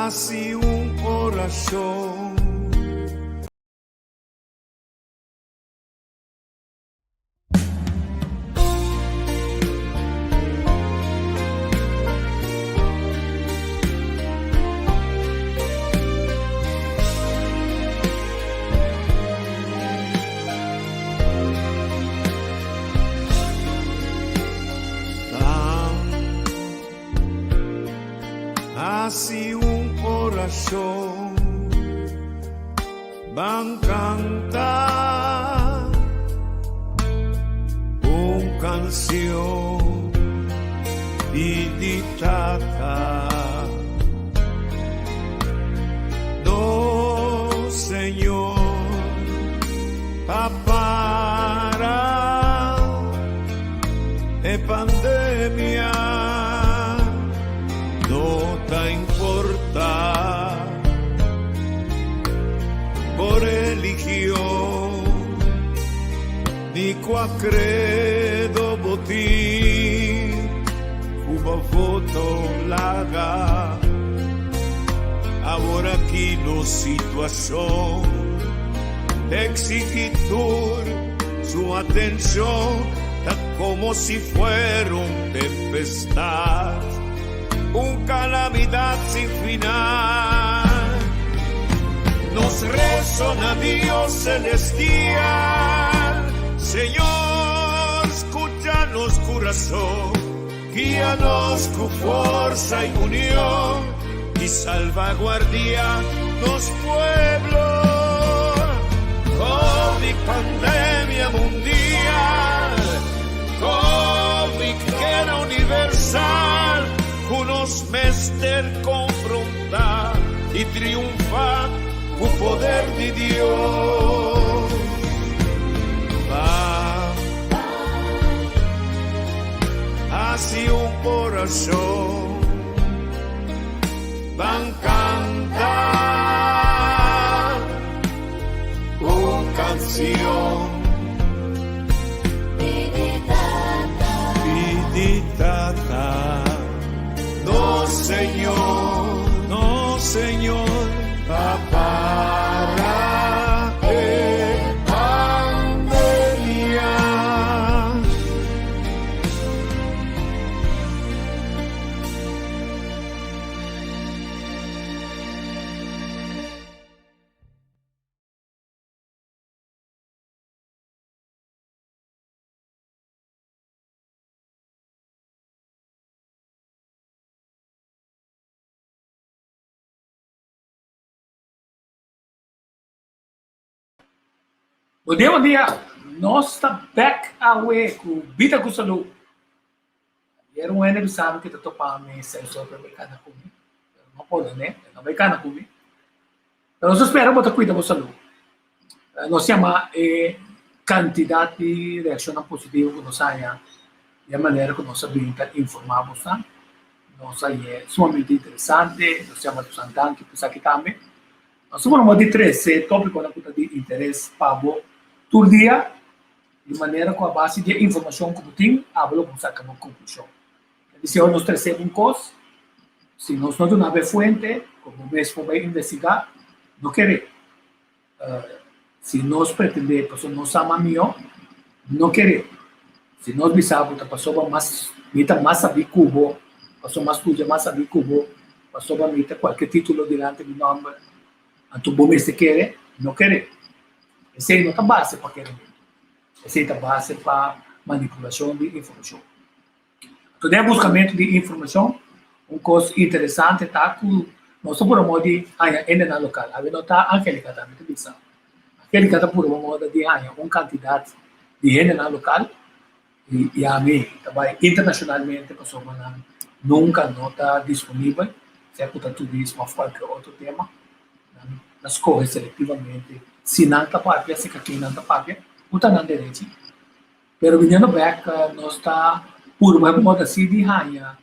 Así un corazón. Así un corazón van cantar una canción dedicada. No, Señor, para de pandemia. No te importa por religión ni cual credo botín una foto larga. Ahora aquí no situación de exigir su atención, tan como si fuera un tempestad, una calamidad sin final. Nos resona Dios celestial, Señor, escúchanos corazón, guíanos con fuerza y unión, y salvaguardia los pueblos. COVID, pandemia mundial, COVID que era universal, unos mester confrontar y triunfar el poder de Dios. Va así un corazón van cantar una canción dedicada. No, Señor, no, Señor, para de pandemia. Bom dia. Nós estamos back away com Bita Kusalu. Era um ano sabe que estou topando esse sobre americana comigo. Não pode, né? Americana comigo. Nós esperamos que cuida Kusalu. Nós chama quantidade de reação positiva que nós há e a maneira que nós sabemos informar você. Nós é sumamente interessante. Nós chamamos de Santan que precisa aqui também. Nós somos de 13 tópicos de interesse para todo dia, de maneira com a base de informação que tem, hablo com sacar uma conclusão. Se nós trazemos um curso, se nós não temos uma fonte, como mesmo vai investigar, não querer. Se nós pretendemos, pessoa não sabe melhor, não querer. Se nós pensamos que a pessoa mais sabe cubo, a pessoa mais estuda, mais sabe cubo, a pessoa vai ter qualquer título diante do nome, então bom se querer, não querer. Essa é a base para querer. Essa é a base para manipulação de informação. Então, o buscamento de informação, coisa interessante, tá? Que nós por modo de na local, a gente está Angélica também te pensando. Angélica está por modo de uma quantidade de na local e a mim também internacionalmente pessoa nunca não está disponível, se é para turismo ou qualquer outro tema, nas corre seletivamente. Se não está paga, se aqui não está paga, não está na direita. Pero vindo back, nós está por uma moda assim de raia.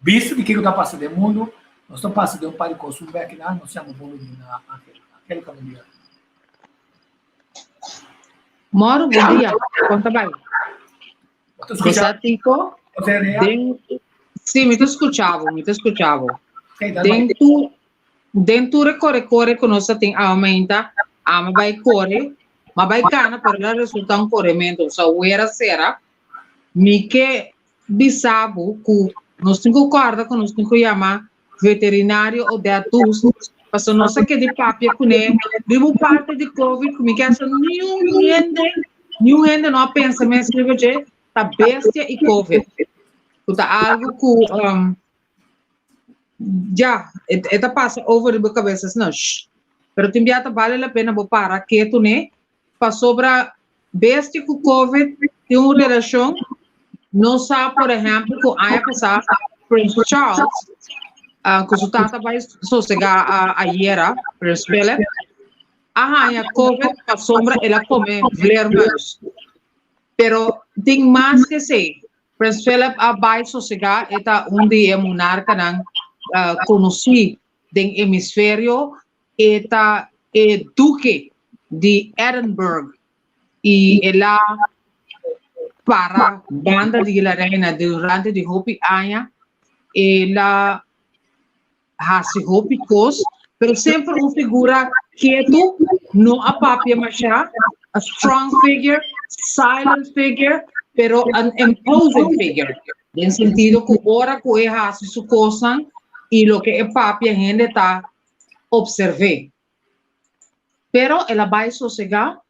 Visto de que está passando no mundo, nós estamos passando de um par de coisas back lá, nós chamamos bom na aquele caminho. Moro, bom dia. Conta bem. Cosa tipo? Sì, mi ti ascoltavo. Kaya dahil Dentro corre que nós tem aumenta, vai corre, mas vai cana para lá resulta um corremento. So era será, me que bisabo que nós temos que guardar que nós temos que chamar veterinário ou de adultos, para nós que de papel com ele, de parte de Covid, que me quer só nenhum gente não pensa mais escrever tá bestia e Covid. Tá algo que já, esta passa over de cabeça, não. Pero também vale a pena para que tu né, para sobra bestia com Covid, tem uma relação, não sabe, por exemplo, que há passar Prince Charles, que o tata vai sossegar a Iera, Prince Philip, a rainha Covid, para sombra, ela come vermelhos. Pero tem mais que ser, Prince Philip vai sossegar, eta onde é monarca não conheci do hemisfério, eta duque de Edinburgh, e ela para banda de la reina durante de Hopi Anya, ela hasi Hopi cos, pero sempre uma figura quieto, não a papia machá, a strong figure, silent figure, pero an imposing figure. En sentido que ora que hasi su cosa e lo que é papia gente está observe. Pero ela vai sossegar,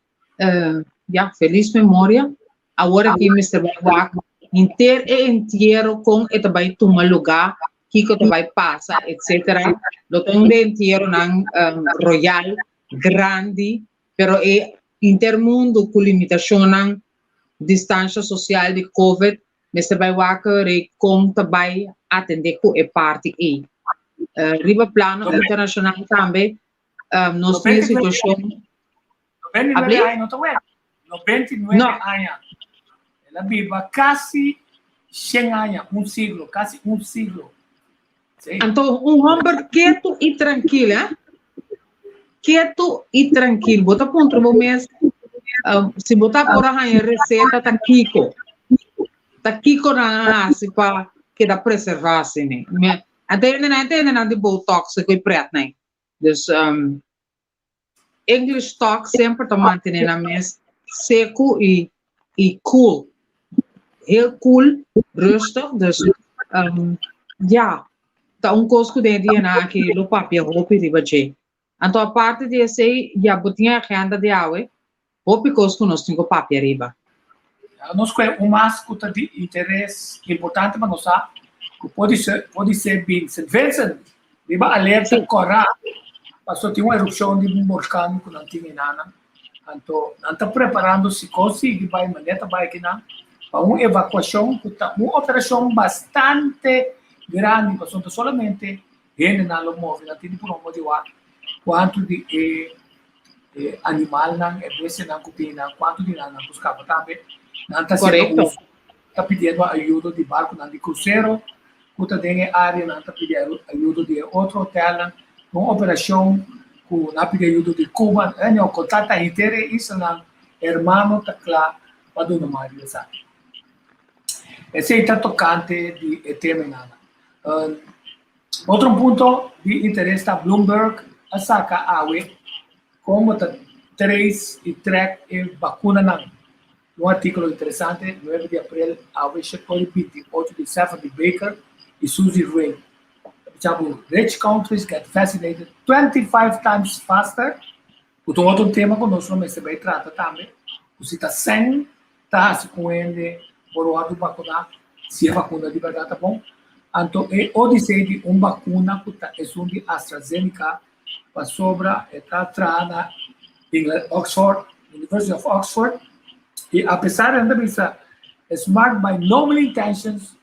feliz memória. Agora que Mr. Baiwak inteiro com esta vai tomar lugar, que vai passar, etc. Lo tenho de inteiro nang royal, grande, pero é intermundo com limitação nang distância social de COVID, Mr. Baiwak conta vai atender com a parte E. Riba plano internacional também, nós temos situação. 99 anos, não é? 99 anos. Ela viva quase 100 anos, quase um siglo. Sim. Então, homem quieto e tranquilo, quieto e tranquilo. Bota ponto no mês, se botar por aí receita, tá kiko na assim para que dá preservar-se, né? Até não de botox que preto, né? Dus English talk sempre tá mantendo na mesa seco e cool. Heel cool, rustig. Dus tá coisa de DNA que o papel hopi de baixo. Então a parte de esse já botinha agenda de aue, hopi coisa nós temos papel riba. Nós temos uma de interesse importante para nós, que pode ser bem. Se vezes riba alerta corra, passou tem uma erupção de um vulcão que não tinha nada. Então não está preparando se consegue vai maneta vai aqui na para uma evacuação, uma operação bastante grande, porque solamente gente não move, não tem por um motivo quanto de animal não é esse não cupina, quanto de não buscar também, não está sendo está pedindo ajuda de barco não de cruzeiro, puta tem área não está pedindo ajuda de outro hotel, uma operação que não pede ajuda de Cuba, o contato inteiro isso não, hermano está claro para do número de sabe. Esse está tocante de tema. Outro ponto de interesse da Bloomberg, a saca awe, como está 3 e track e vacuna não. Um artigo interessante, 9 de abril, awe chegou de 28 de Stephanie Baker e Susie Ray. Rich countries get vaccinated 25 times faster. Outro tema que nós vamos tratar também. Você está sem, está se coende por o lado vacunar, se a vacuna de verdade tá bom. Então, o dizer de uma vacuna que é um de AstraZeneca, para sobra, está atrás em Oxford, University of Oxford, e apesar de isso, is marked by noble intentions,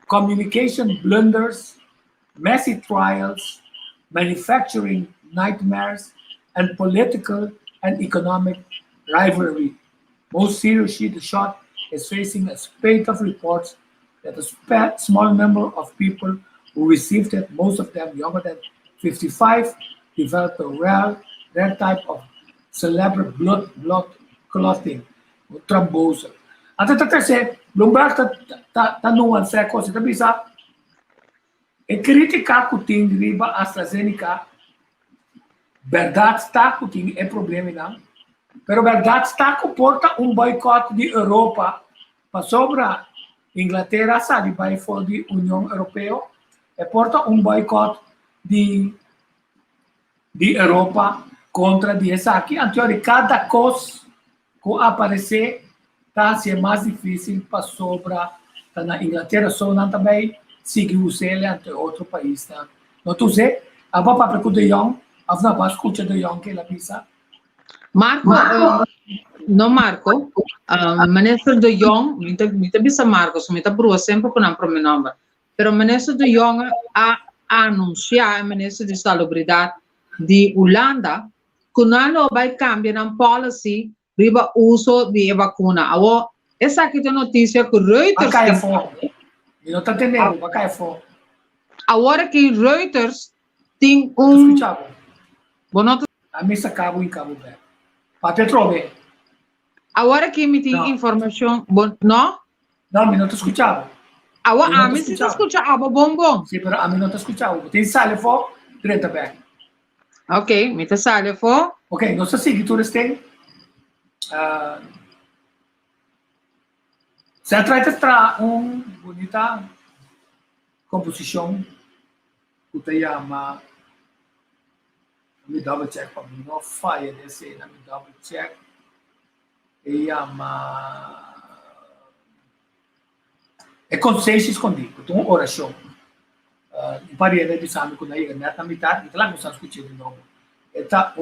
communication blunders, messy trials, manufacturing nightmares, and political and economic rivalry. Most seriously, the shot is facing a spate of reports that a small number of people who received it, most of them younger than 55, developed a rare type of cerebral blood clotting, thrombosis. At the terceiro, Bloomberg está numa coisa, está bisa, E criticar que tem riba AstraZeneca, verdade está que tem é problema não. Pero verdade está que porta boicote de Europa para sobra Inglaterra sabe vai fora da União Europeia e porta boicote de Europa contra essa aqui. Então, cada coisa que aparecer está sendo mais difícil para sobra na Inglaterra só não também seguir o céu ante outro país. Tá? Não tu sei, a papai com de Jong, a na escuta de Jong que ela pensa. Marco, no Marco, ministro de Jong, mita bisa Marco, mita brua sempre com o nome. Pero ministro de Jong a anunciar, ministro de Salubridade de Holanda, que não vai cambiar a policy riba uso de vacuna. Agora, essa aqui é a notícia que Reuters... Não está entendendo, vai cair fora. Agora que Reuters tem A missa cabo em Cabo Verde. Para Petrobras. Agora que me tem informação... Não? Não, me não está escutando. Agora, a mim se escuta bom. Sim, mas a mim não está escutando. Tem sala fora, direita bem. Ok, me está sala fora. Ok, não sei se tu tem... Se trata de uma bonita composição que se chama me double check para mim não falha desse me double check e chama é consciência escondido então oração em parede de sabe quando aí na metade lá não sabe escutar de novo está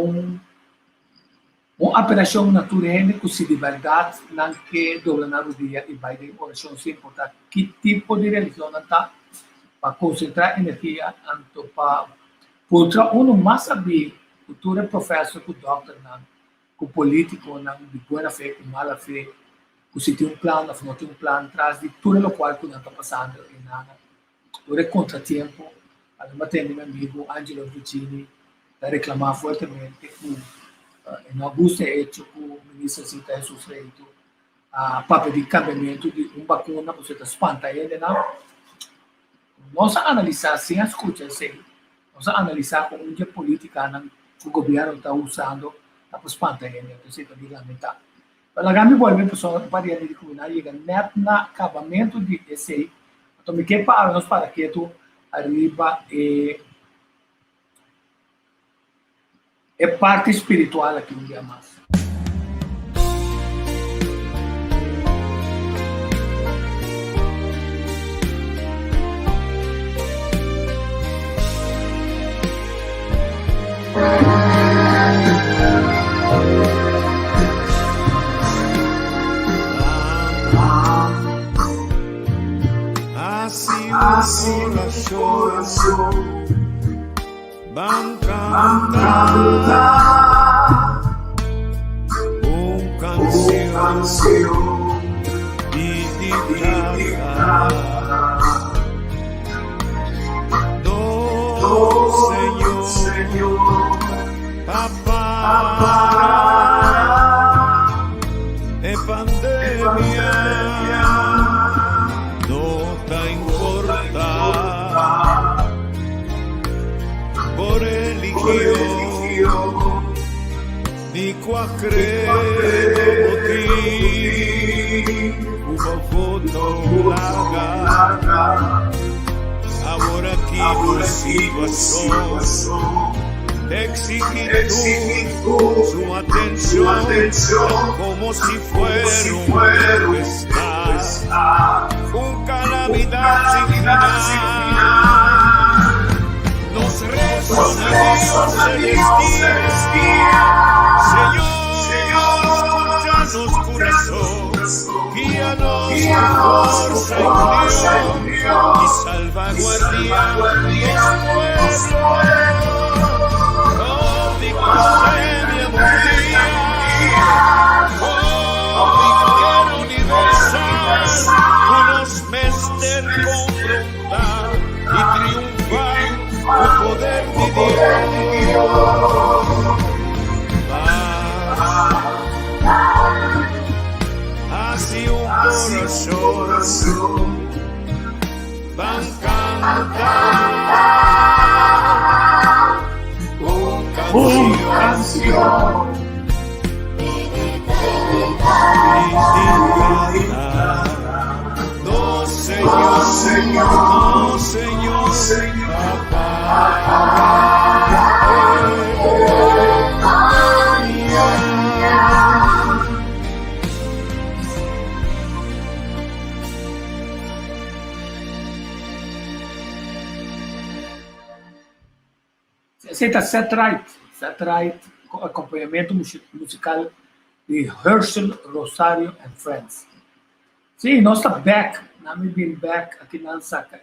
uma operação natural que se de verdade não que dobra na rodilha e vai de oração se importa que tipo de religião está para concentrar energia anto para outra mais saber cultura professor com doutor não com político não de boa fé com mala fé que se tem plano não tem plano atrás de tudo o qual que não está passando e nada por contratempo a uma tem meu amigo Angelo Vicini a reclamar fortemente em agosto é hecho que o ministro Cita Jesus feito a papel de cambiamento de vacuna para você espantar ele não nós analisar sem escutar assim nós analisar como a política que o governo está usando para espantar ele então você pode lamentar para lá me volve pessoal para ele de comunidade chega net na acabamento de esse então me que para nós para que tu arriba é parte espiritual aqui um dia mais. Assim coração van cantar canción dedicada Señor papá de pandemia no te importa por religión ni qua credo ti una foto larga ahora aquí tu situación exigir tú su atención como si fuera un tempestad un calamidad sin final nos rezos a Dios celestial Señor escúchanos corazón guíanos con fuerza en Dios y salvaguardia los pueblos pandemia mundial, victoria universal, unos mester confrontar y triunfar el poder de Dios. Así un corazón van cantando. canción. No, Señor, no, Señor, Aceita Set Right, acompanhamento musical de Herschel Rosario and Friends. Sim, nós está back, nami been back aqui na Saca,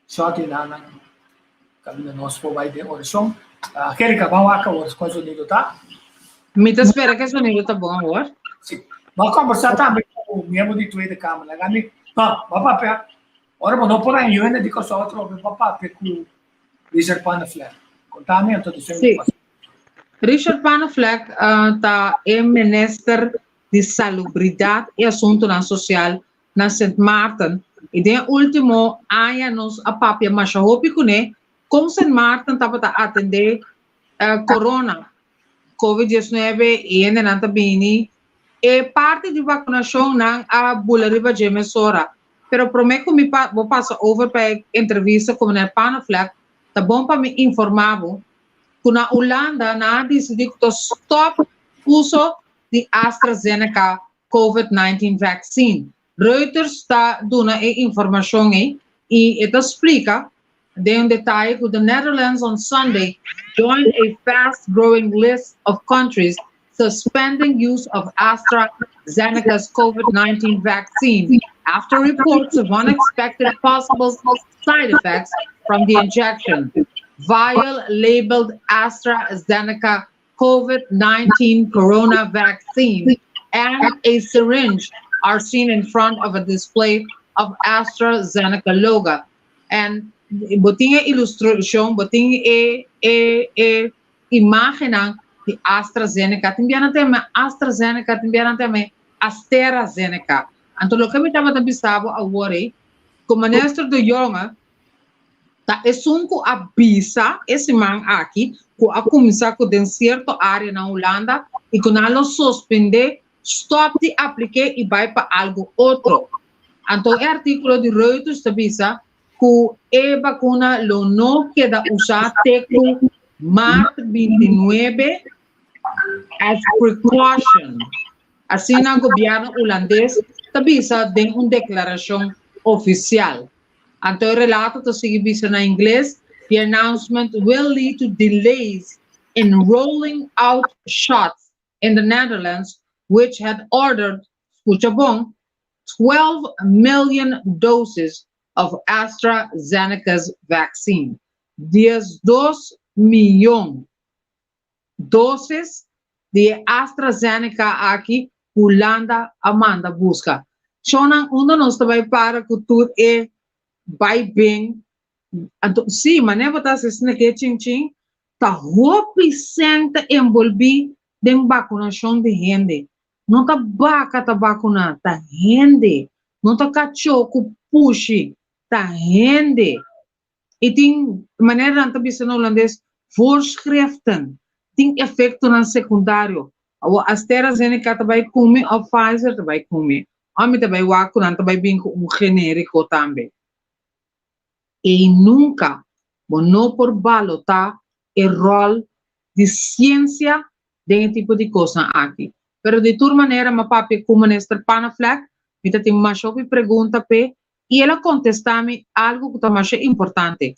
shot na kami na nós provide de oração. Angélica, vamos cá hoje com o sonido, tá? Me te espera que o sonido tá bom agora. Sim, vamos conversar também com o membro de Twitter da Câmara. Kami, vamos para ora não por aí, eu ainda digo só outro, vamos para com Richard Panafleck. Contame a todo Sim. Richard Panafleck está minister de Salubridade e Assunto Social na St. Martin. E de último anos a papia machahopi kune como St. Martin estava a atender corona, COVID-19 e ainda não está bem. E parte de vacinação não a bulariba de emissora. Pero prometo que me vou passar over para entrevista com o Panafleck. Tá bom para me informar que na Holanda na decidiu que stop uso de AstraZeneca COVID-19 vaccine. Reuters está dando a informação e ela explica de detalhe que the Netherlands on Sunday joined a fast-growing list of countries suspending use of AstraZeneca's COVID-19 vaccine after reports of unexpected possible side effects from the injection. Vial labeled AstraZeneca COVID-19 corona vaccine and a syringe are seen in front of a display of AstraZeneca logo. And botinha illustration, botinha imagen de AstraZeneca. Também não tem AstraZeneca, também não tem AstraZeneca. Então, o que me estava pensando agora, como ministro do Jonge, tá é sunco avisa esse man aqui que a começar com de certa área na Holanda e que não suspender, stop de aplicar e vai para algo outro. Então, o artigo de Reuters avisa que a vacuna não queda usar até março 29 as precaution. Assim, o governo holandês avisa de uma declaração oficial. Então, o relato está seguindo na inglês. The announcement will lead to delays in rolling out shots in the Netherlands, which had ordered, escucha bom, 12 million doses of AstraZeneca's vaccine. 12 milhões doses de AstraZeneca aqui, Holanda, Amanda busca. Shonang, nós também para que tudo vai bem. Então, sim, mas não está assistindo aqui, tchim, está roupa senta envolvido em vacunação de gente. Não está vaca, está vacunada, está gente. Não está cachorro, puxe, está gente. E tem maneira de estar no holandês, voorschriften, tem efeito no secundário. A AstraZeneca vai comer, a Pfizer vai comer. A mim também vacunar, também bem com genérico também. E nunca, não por valorar o rol de ciência desse tipo de coisa aqui. Pero de toda maneira, meu papi, como ministro Panafleck, me tem mais uma pergunta e ela contesta-me algo que também é importante.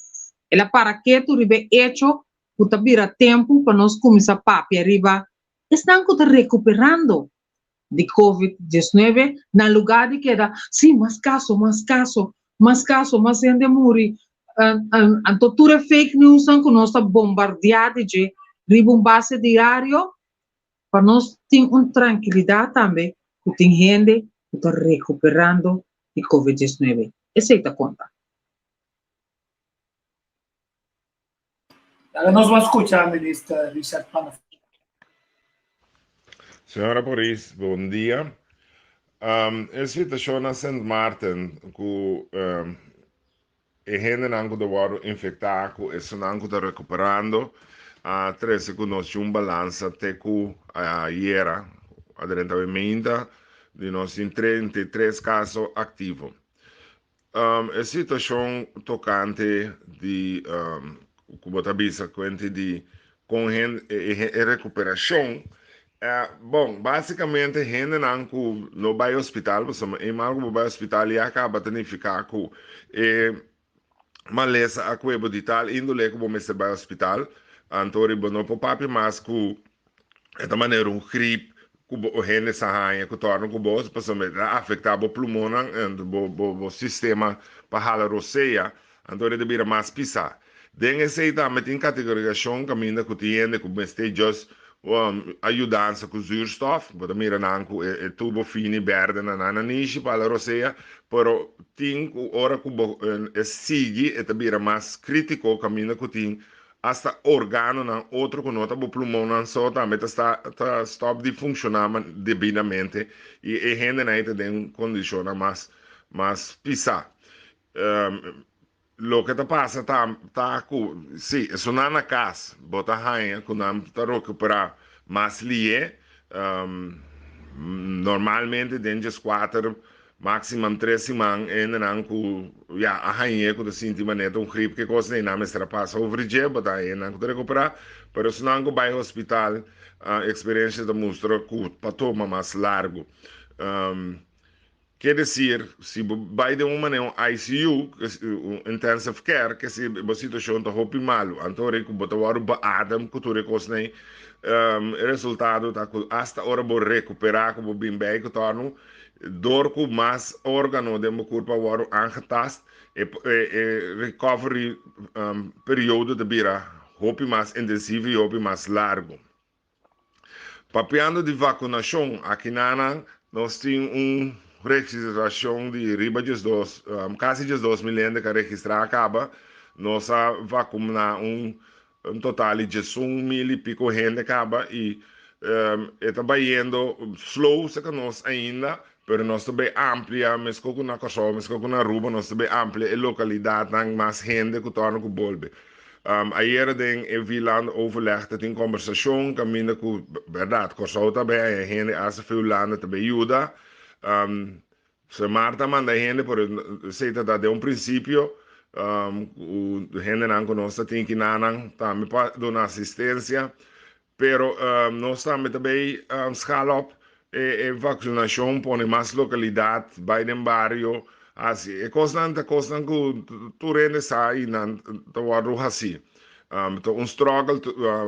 Ela para que tu ribe hecho, que tu vira tempo para nós começar papi arriba, estão recuperando de COVID-19 na lugar de que era, sim, mais caso, mas ainda morre. Então, tudo é fake news, que nós estamos bombardeados de base diário, para nós ter uma tranquilidade também, que tem gente que está recuperando de COVID-19. Essa é a conta. Agora nós vamos escutar a ministra Richard Panafleck. Senhora Boris, bom dia. A situação na St. Martin, que e gente nanco da waro infectado e sonanco da recuperando a 13 conosce balança até que iera aderentamento de nós em 33 casos ativos. A situação tocante de como tabisa quente de com recuperação bom, basicamente gente não vai ao hospital, mas em algo vai ao hospital e acaba tendo ficar com maleza a cuebo de tal índole como me se vai ao hospital, antori não pode mais com esta maneira gripe o gente sahanha que torna com boas pessoas afetar o pulmão o sistema para a roceia antori deve mais pisar den esse também tem categorização caminho que tem como estágios ajudança com zuurstof, porque mira nanco tubo fini verde na niche para a roceia, pero tem hora que sigue e também mais crítico caminho que tem hasta organo na outro que nota o pulmão não só também está stop de funcionar devidamente e gente não tem condição mais pisar lo que te passa tá com sim isso não na casa bota rainha quando não tá recuperar mais lie normalmente dentro de 4 maximum 3 semanas ainda não com a rainha quando sente maneira gripe que coisa nem nada será passa over dia bota aí não que recuperar pero se não vai ao hospital a experiência da mostra que para tomar mais largo quer dizer, se vai de uma maneira ICU, intensive care, que se a situação está muito mal, então eu vou botar o Adam, que tu recosnei, o resultado está que hasta hora vou recuperar, como bem bem, que torno, dor com mais órgão de meu corpo agora angetast, e recovery período de vira, muito mais intensivo e muito mais largo. Papiando de vacinação, aqui nós temos registração de riba de quase 2 milhões de registrar acaba nós vacunamos total de 1.000 e pico gente acaba e está indo slow se que nós ainda pero nós também amplia mas com na coisa mas com na rua nós também amplia a localidade tem mais gente que torna com bolbe ayer den eviland overleg dat in conversação caminho com verdade coisa também a gente hace veel landen também ajuda se Marta manda gente por sei que de princípio o gente não conosco tem que não também para dar assistência pero nós também scala e vacinação põe mais localidade vai no bairro assim é constante que tu rende sai não tu vai assim então struggle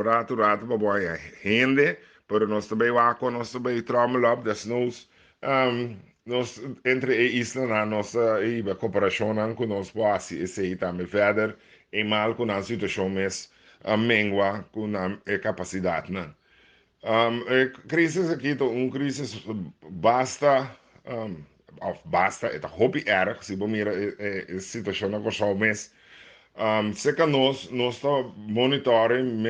rato para boa gente pero nós também nós também trauma up das nós entre a isla na nossa cooperação com nós quase esse também verder e mal com a situação mais mengua com a capacidade né crise aqui crise basta é hobby erg se mira a situação na coisa mais se que nós monitorem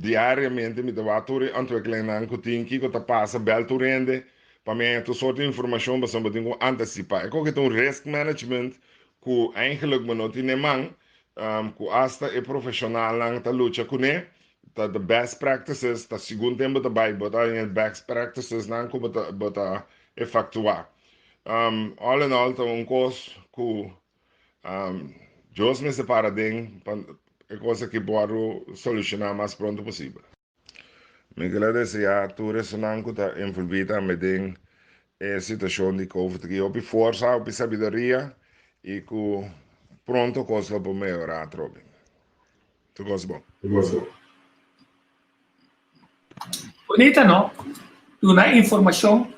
diariamente met de waterontwikkeling que tem que está passa bel rende para mim tu soort informação para saber como antecipar eu que tem risk management que eigenlijk não tem nem que hasta é profissional lang ta luta com né tá the best practices tá segundo tempo da bai botar em best practices lang como botar efetuar all in all tá curso que Deus me separa de coisa que pode solucionar mais pronto possível. Me agradeço a tu ressonância que envolvida me a situação de Covid que eu força, eu sabedoria e que pronto coisa para melhorar trobe. Tu gosta bom. Bonita, não? Tu na informação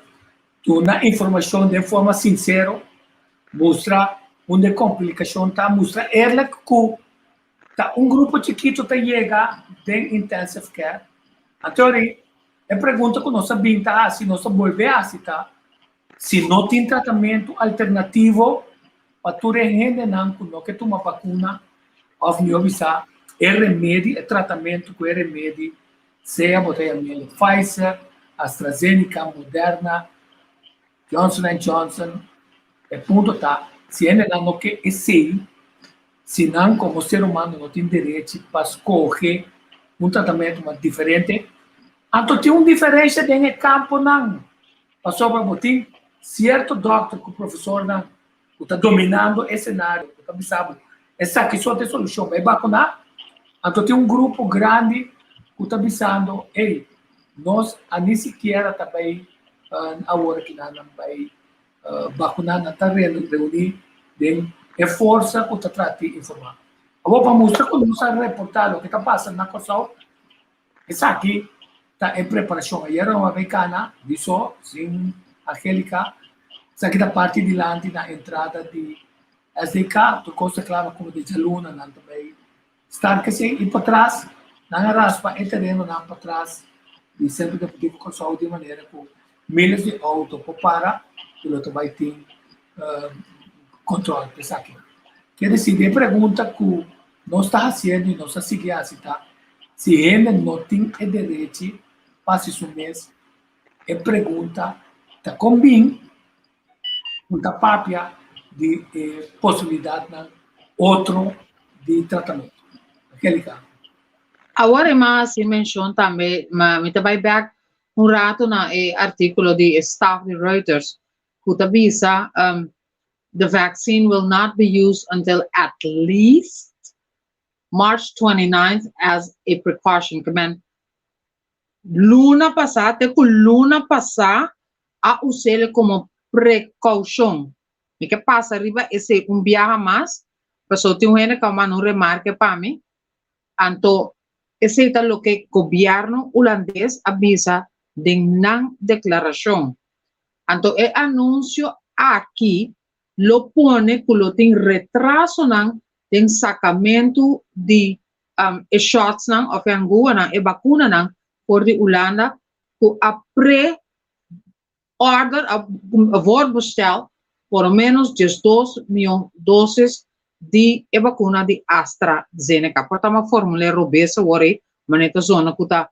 de forma sincera mostra onde complicação está mostra ela que tá grupo chiquito tá chega de intensive care então a pergunta que nós sabemos se nós volver assim tá se não tem tratamento alternativo para tu gente não que toma vacuna ou não avisa remédio tratamento com remédio seja botar Pfizer, AstraZeneca, Moderna, Johnson & Johnson ponto tá se ele não que esse se não, como ser humano, não tem direito para escolher um tratamento mais diferente. Então, tem uma diferença dentro do campo, não. Passou para botar certo doctor, que o professor não está dominando esse cenário, que sabe, essa aqui só tem solução, vai vacinar. Então, tem um grupo grande que está pensando, ei, nós nem sequer também, agora que não vai vacinar, não está reunir, é força que está tratando de informar. Eu vou para mostrar que nós estamos reportando o que está passando na Kosovo. Essa aqui está em preparação. Aí era uma americana, visou, sim, Angélica. Essa aqui está parte de lá na entrada de SDK, tu costa claro como de Jaluna, não também. Estar que se ir para trás, não raspa, é terreno, não para trás. E sempre que poder Kosovo de maneira que milhas de auto para, e o outro vai ter controle dessa aqui. Quer dizer, a pergunta que nós estamos fazendo e nós estamos seguindo, tá? Se ele não tem direito para se mês, é pergunta, está combinando, muita papia de possibilidade de outro de tratamento. Aquele caso. Agora, mas se menciona também, mas também back rato na artigo de staff de Reuters, que avisa the vaccine will not be used until at least March 29th as a precaution. Luna passada, a usar como precaução. O que passa arriba esse viaje mais, pessoa tem gente que não remarca para mim, então esse é o que o governo holandês avisa de não declaração. Então o anúncio aqui lo pone que lo tem retraso tem sacamento de shots ou angua e vacuna por de Holanda que a pre-order a voorbestel por menos de 2 milhões doses de vacuna de AstraZeneca. Portanto, uma fórmula robessa, maneta zona que está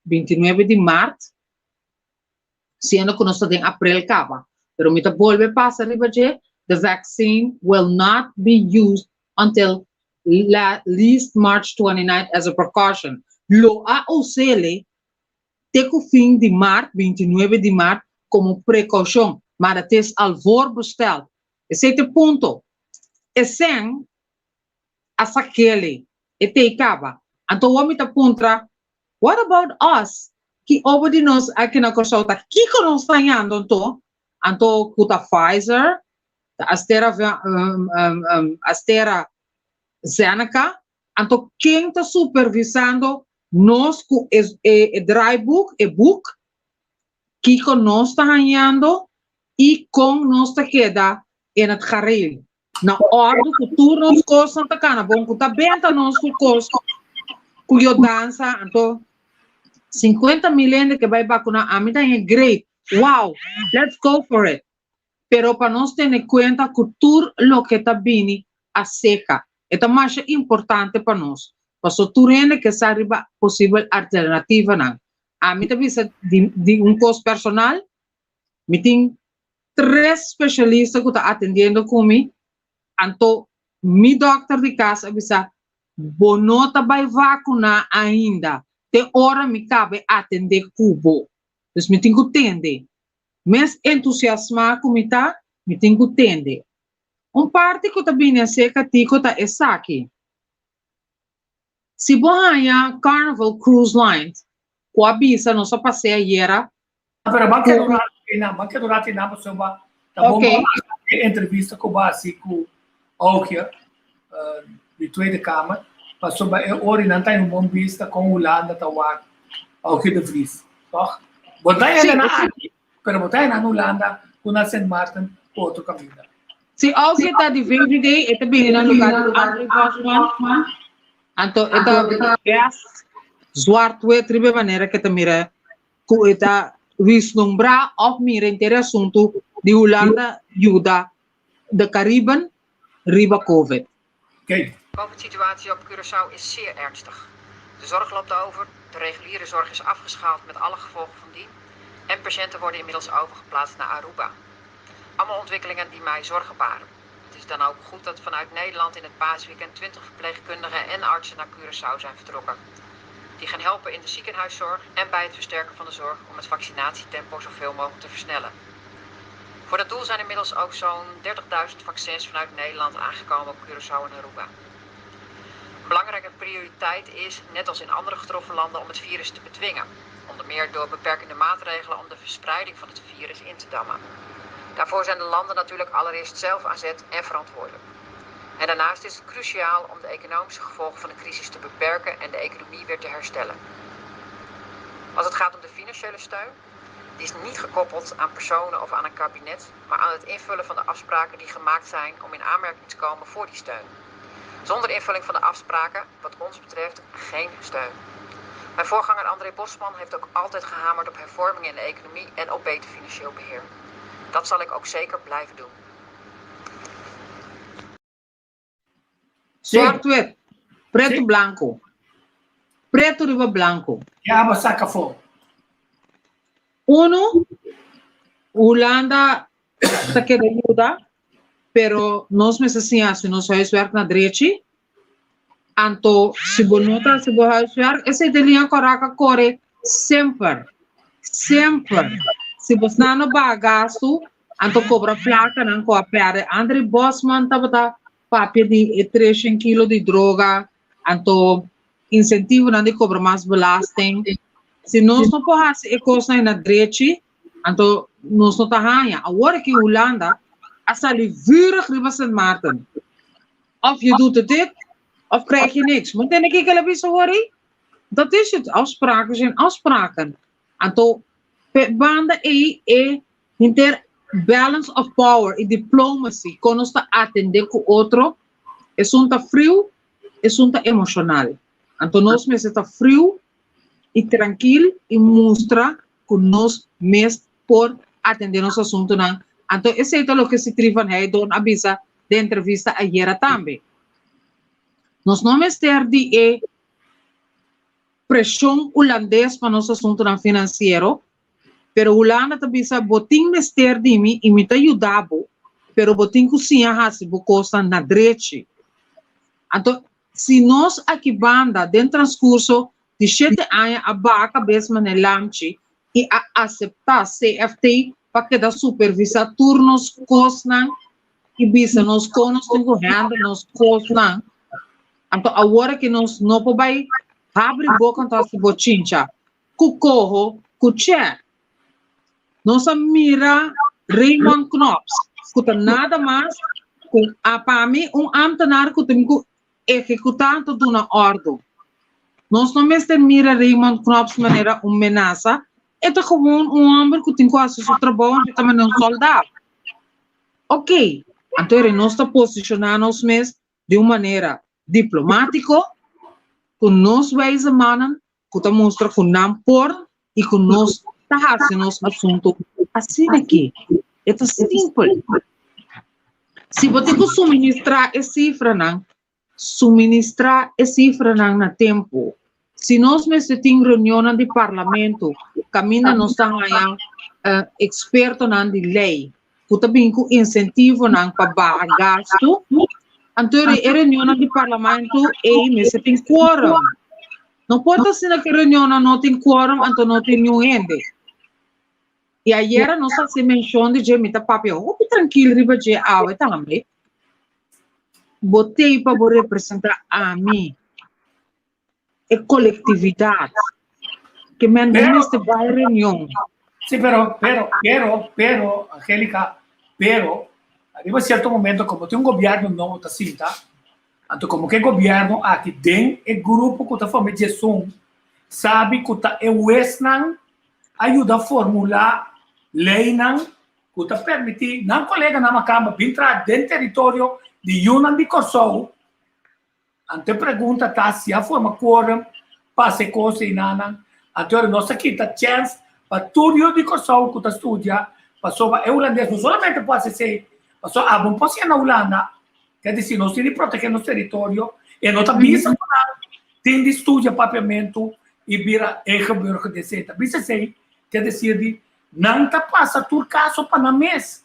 29 de março, sendo que nós estamos em abril, pero me volve passa ribaje, the vaccine will not be used until at least March 29 as a precaution. Lo AOCL te o fim de março, 29 de março, como precaução, mas até al voorbestel. Esse é o ponto. E sem essa aquele, e te acaba. Então, o homem está contra, what about us? Que over de nós aqui na Kosovo, que nós está indo, então, kuta Pfizer, AstraZeneca, então quem está supervisando nós com o dry book, e-book, que nós está ganhando e com nós está queda em o carril. Na hora do futuro, nós costa está cana, bom, kuta benta nós com costa, cuyo dança, então 50 milhões que vai vacunar, a mim é great. Wow, let's go for it. Pero para nós ter em conta que tudo o que está vindo a seca, é mais importante para nós. Para o turno que se arriba possível alternativa não. A mim também de custo personal, me tem 3 especialistas que estão atendendo comigo. Então, meu doctor de casa avisa, bonota vai vacunar ainda. Tem hora me cabe atender cubo. Então, me tenho que atender. Mas entusiasmar como está, me tenho que atender. Parte que também é seca, tico tá essa aqui. Se você Carnival Cruise Lines, com a bisa, não só passei ayer. Pero vai que durante na pessoa tá bom entrevista com o básico Aukia de tweede kamer. Passou bij ori não tem bom vista com Holanda tá o Aukia de Vries, toch? Botai ela na aqui, pero botai na Holanda com a Saint Martin outro caminho. Se Aukia tá de Vingridei, é também na lugar do André Bosman. Então, é zwart wet de maneira que também é que está vislumbrar of mira inteiro assunto de Holanda ajuda de Cariben riba COVID. De COVID-situatie op Curaçao is zeer ernstig. De zorg loopt over, de reguliere zorg is afgeschaald met alle gevolgen van dien en patiënten worden inmiddels overgeplaatst naar Aruba. Allemaal ontwikkelingen die mij zorgen baren. Het is dan ook goed dat vanuit Nederland in het paasweekend 20 verpleegkundigen en artsen naar Curaçao zijn vertrokken. Die gaan helpen in de ziekenhuiszorg en bij het versterken van de zorg om het vaccinatietempo zoveel mogelijk te versnellen. Voor dat doel zijn inmiddels ook zo'n 30.000 vaccins vanuit Nederland aangekomen op Curaçao en Aruba. Een belangrijke prioriteit is, net als in andere getroffen landen, om het virus te bedwingen. Onder meer door beperkende maatregelen om de verspreiding van het virus in te dammen. Daarvoor zijn de landen natuurlijk allereerst zelf aan zet en verantwoordelijk. En daarnaast is het cruciaal om de economische gevolgen van de crisis te beperken en de economie weer te herstellen. Als het gaat om de financiële steun, die is niet gekoppeld aan personen of aan een kabinet, maar aan het invullen van de afspraken die gemaakt zijn om in aanmerking te komen voor die steun. Zonder invulling van de afspraken, wat ons betreft, geen steun. Mijn voorganger André Bosman heeft ook altijd gehamerd op hervormingen in de economie en op beter financieel beheer. Dat zal ik ook zeker blijven doen. Zwart-wit, preto blanco. Preto riba blanco. Ja, maar saca voor. Uno, Holanda está querendo ajudar, pero nós mesmos se nos huiswerk na direita, anto se bonota se bo huiswerk, essa ideia correta corre sempre, sempre. Se você não vai gasto, anto cobra placa não coopera. André Bosman tava papel de 3 kilo de droga, anto incentivo não de cobra mais belasting. Se nós não podemos fazer coisas na direita, então nós não estamos. Agora que Holanda, als je vurig riba Sint Maarten, of je doet het dit, of krijg je niks. Maar dan denk ik, dat is het. Afspraken zijn afspraken. En toen, banden inter balance of power, in diplomacy, kon ons te atender com outro, es un frio, es un emocional. En toen ons me zitten frio, e tranquilo e mostra que nós mesmos por atender nosso assunto não. Então esse é o que se triva aí do avisa de entrevista ayer também. Nós não ter de pressão holandês para nosso assunto não financeiro, pero Holanda também botin mester de mim e me ajudava, pero botin cozinha hasi bo costa na direita. Então se nós aqui banda dentro transcurso de 7 anos a cabeça na lanche e a aceitar CFT para que da supervisa turnos cosnan e bisa nos conos tem correndo nos cosnan. Então agora que nós não podemos abrir boca então se bochincha, cucorro, cuché. Nós mira Raymond Knops, que nada mais com a para mim ambtenaar que tem que executar toda uma ordem. Nós não mira Raymond Knops de maneira ameaça, é gewoon homem que tem quase seu trabalho e também um soldado. Ok, então nós estamos posicionando-nos de uma maneira diplomática, com nós wijze mannen, que mostra que não por e que nós está fazendo nosso assunto assim aqui. É simples. Se você suministrar essa cifra, não, suministrar essa cifra na tempo. Se nós temos reunião de parlamento, caminha nós estamos expertos na lei, que também com incentivo para gasto, então a reunião de parlamento é tem quórum. Não pode ser que a reunião não tem quórum, então não tem nenhum ende. E ayer nós se mencionou de que papel, tranquilo, riba de água também. Botei para representar a mim a coletividade que me nesta reunião. Sí, pero, Angélica, arriba certo momento, como tem governo novo, tá assim, tá? Então, como que governo aqui dentro, o grupo que está formando gestão, sabe que está ajuda a formular lei, que está permitindo, não colega na cama, entrar dentro do território de Yunnan de Curaçao. Ante pergunta tá se a forma quórum passe coisa e nada. Então nós aqui tá chance para tudo de Curaçao que tá estudia, passou para holandês, não somente pode ser, passou a bom pode ser na Holanda, quer dizer nós temos de proteger nosso território e nós também tem de estudar papiamento e vira burger decente. Bisa sei quer dizer de não tá passa tur caso para na mês.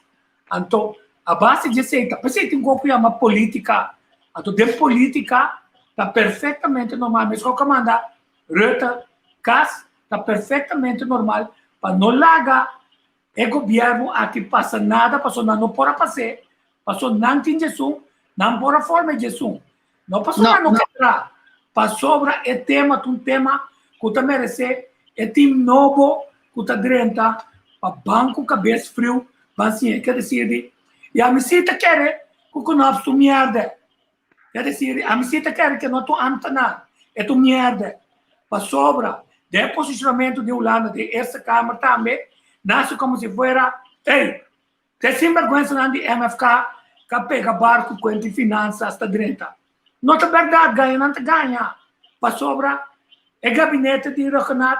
Então a base de aceita. Pensei que uma política, a de política está perfeitamente normal, mas qualquer manda Rutte, Kass, está perfeitamente normal para não largar o governo aqui passa nada, passou não pode passar, passou não tem Jesus, não pode forma de Jesus, não passou não quebrar, passou sobre o tema, um tema que está merece, é time novo que está drenta, para banco cabeça frio, assim, quer dizer, e a misita quer que o nós tu merda, quer dizer, a misita quer que não tu anta nada, é tu merda, para sobra, de posicionamento de Holanda, de essa Câmara também, nasce como se fosse, ei, tem sinvergüenza na MFK, que pega barco com a finanças hasta drenta. Não é verdade, ganha, não ganha. Para sobra, é gabinete de Regenat,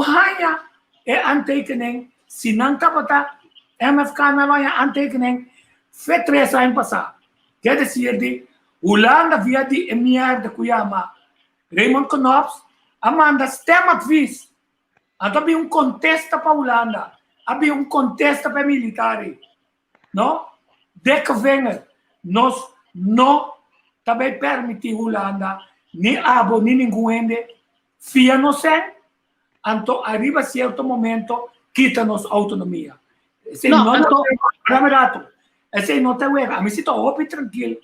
raia é antekening, se não está MFK não é antekening, foi 3 anos passar. Quer dizer, de Holanda via de merda que chama Raymond Knops, Amanda stemadvies. Então havia contexto para Holanda, havia contexto para militares, não? De que venha, nós não também permitimos Holanda, nem abo, nem ninguém, fia não sei, então arriba certo momento, quita-nos autonomia. Esse não tem erro, a mim se estou óbvio tranquilo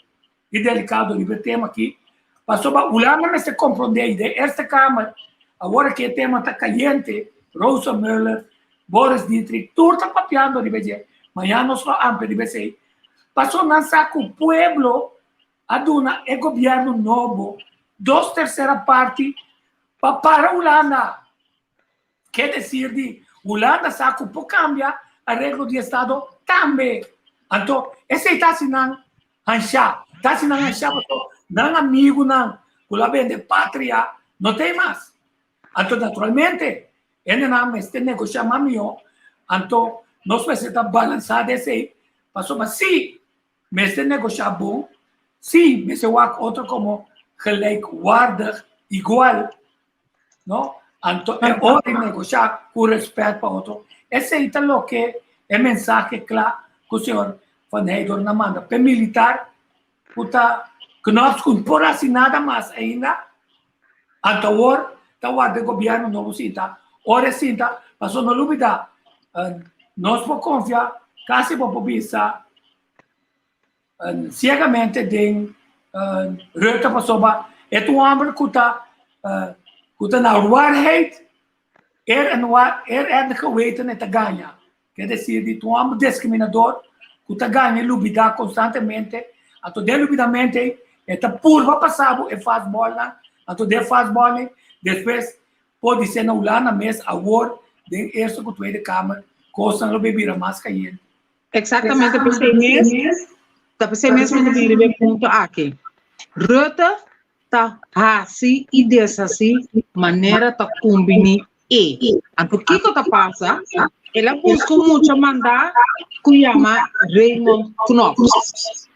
e delicado, o tema aqui, passou para Holanda, mas se compreender, de esta Câmara, agora que o tema está caliente, Rosa Mueller, Boris Dietrich, tudo está papeando, amanhã nós vamos dizer, passou a saco o pueblo, aduna é governo novo, 2/3 parte para a Holanda. Quer dizer, de Holanda saco por cambiar a regra de Estado também. Então, esse está assinando Anchá, não amigo, não, que lá vem de pátria, não tem mais. Então, naturalmente, ele não este negócio mamio, então, nós precisamos balançar esse, passou, mas sim, mas este negócio é bom, sim, mas eu acho outro como gelijkwaardig, igual, não? Então, é outro negociar com respeito para outro. Esse é o que é mensagem claro que o senhor Van Heydorn manda. Para militar, que nós não podemos nada mais ainda, então, o governo novo sinta, ora sinta, mas não dúvida, nós podemos confiar, quase podemos pensar, cegamente, de Rutte passou, é um homem que está na waarheid, é de geweten en te ganhar. Quer dizer, de um homem discriminador, que está ganhando lubida constantemente, então, de lubidamente, é purva passado e faz bola, então, de faz bola, depois pode ser na Holanda, mas agora, de esta cultura de Câmara, coisa não beber mais caindo. Exatamente, pensei mesmo no primeiro ponto aqui. Rutte está assim e dessa maneira está combinando e. Então, o que está passando? Ela busca muito mandar que chama Raymond Knops.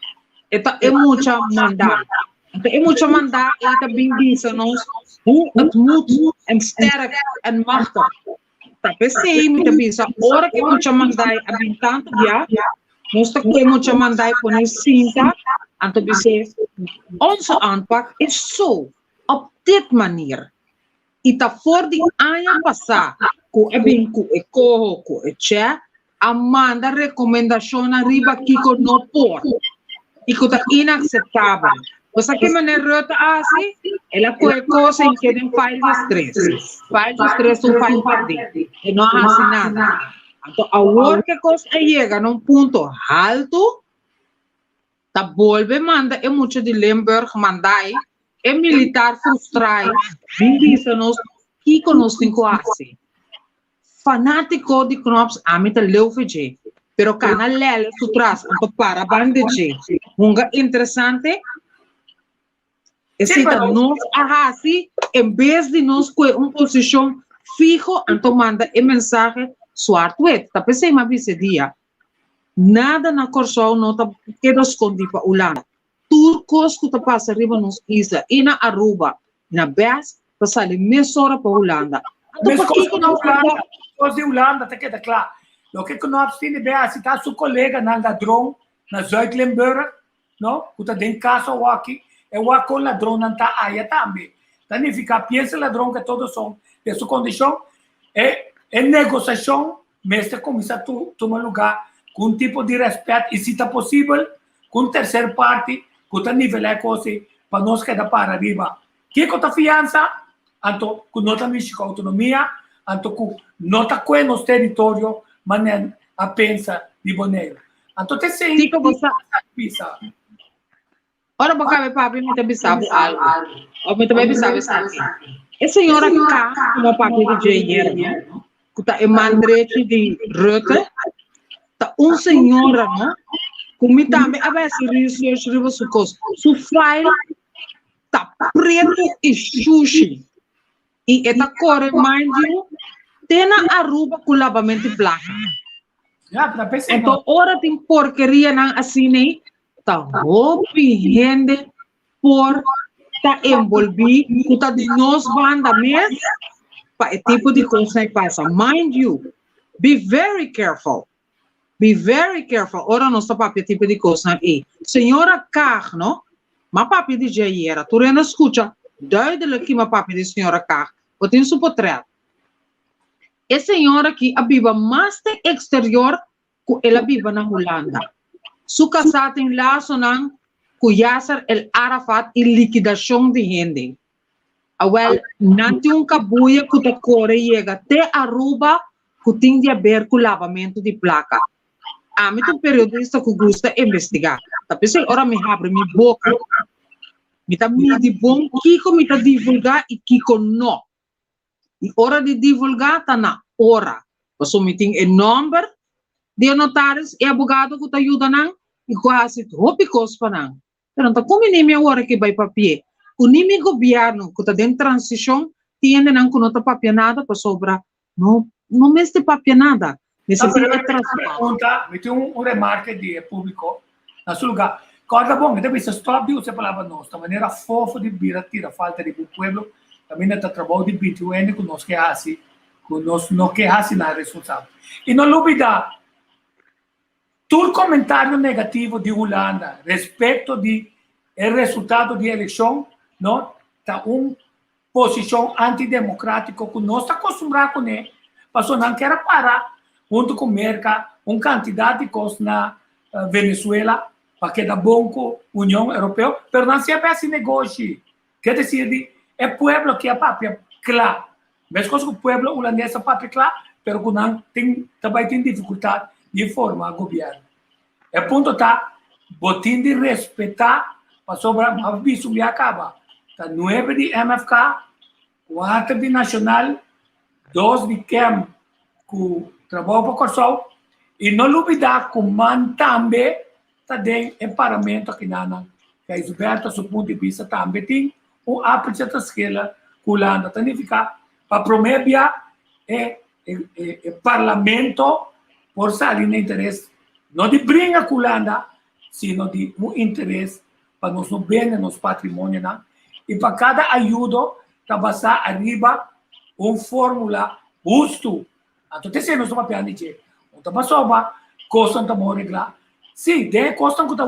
É muito mandar. Então, é muito mandar e também diz nos hoe het moet en sterk en machtig. Tapi sei muito bem, ora que muito mandar a bintante já, mostra que muito mandar por cinta, então dizer, onze aanpak is zo, op dit manier. E tá fora de ano passado, com é bem com é corro, com é tché, a manda recomendação arriba que não pode, e que tá inaceitável. Você que maneira Rutte assim, ela põe coisa em que tem file de estresse. File de estresse é um file perdido. E não hace nada. Então, agora que a coisa chega num ponto alto, tá volve manda, é muito de Limburg mandai, é militar frustrado, diz-nos que conosco tem quase. Fanático de Knops, a mim tá leufeje. Pero cana lele tu traz, então para bandeje. Unga interessante, Necesita nós assim, em vez de nós com uma posição fixa, então manda a mensagem suarte. Tá pensei uma vez dia, nada na Corsol não tá queda escondido para Holanda. Turcos que tá passa arriba nos isla, e na Aruba, na Bes, tá sale mesora para Holanda. Então por que não Holanda? Os de Holanda tá queda claro. O que nós tem de ver, se tá seu colega na ladrão, na Zuid-Limburg, no? Kuta den caso aqui, é o com ladrão não tá aí também. Então, fica pensa ladrão que todos são de sua condição, é negociação, mas começa a tomar lugar com um tipo de respeito, e se está possível, com terceira parte, com a nível coisa, para nós que para arriba. Que com a fiança, anto com nota mística autonomia, anto com nota com nos território, mas a pensa de boneiro. Anto te sei, Tico, ora bakabe papi me tabi sabe algo. Ou me tabi sabe sabe. E senhora cá, como papi de Jair, não? Kuta emandrete de Rutte, ta senhora, não? Como também a ver se research riba su cos. Su file tá preto e sushi. E eta core mind you, tena Aruba com lavamento de placa. Então, ora tem porqueria não assim, né? Tá gente por tá envolvido, tá de nós banda mesmo, para esse tipo de coisa que passa. Mind you, be very careful. Be very careful. Ora não está para esse tipo de coisa aqui. Senhora Carr, não? Mas papi de Jair, tu não escuta, duidelijk que mas papi de senhora Carr, eu tenho seu portrait. A senhora que a viva mais exterior que ela viva na Holanda. Su casada em laço não com Yasser el Arafat e liquidação de gente. Well, não tem cabuia que a Coreia chega até Aruba que tem de haver com lavamento de placa. A mim tem periodista que gosta de investigar. Tá pensando, ora me abre minha boca. Me tá me de bom Kiko me tá divulgar e Kiko não. E hora de divulgar tá na hora. Você me tem o número de notários e advogado que te ajuda não e quase trópicos para não. Pero não como nem minha hora que vai papel. O nível governo que está dentro de transição tem não que não está papel nada para sobrar. Não me está papel nada. Necessita pergunta, me tem remarque de público na seu lugar. Corda bom, então você stop de usar a palavra nós, da maneira fofa de vir a tirar falta de pueblo, também está trabalho de 21 anos que nós que assim, que nós não que assim na responsável. E não olvidar todo comentário negativo de Holanda respeito de o resultado de eleição, não, tá posição antidemocrática que nós está acostumado com ele, passou não quer parar junto com Merca, candidato de coisa na Venezuela, para que da bom com a União Europeia, mas não se é esse negócio. Quer dizer, é o povo que é papel claro. Mesmo que o povo holandês é papel claro, mas que não tem, também tem dificuldade de formar governo. É ponto tá, botim de respeitar, para sobre a visto me acaba. Tá 9 de MFK, 4 de Nacional, 2 de CAM, com trabalho para Corsol, e não olvidar que o man também está dentro do parlamento aqui na que a Isberta, do ponto de vista, também tem apreciação esquerda que Holanda tem que ficar para promover o parlamento por sair no interesse, não de briga com Holanda, sino de interesse para nós não bem nos patrimônio, e para cada ajuda, passar arriba fórmula justo. Então, tem sido uma piada de então passou uma coisa que está regrar. Sim, de coisa que está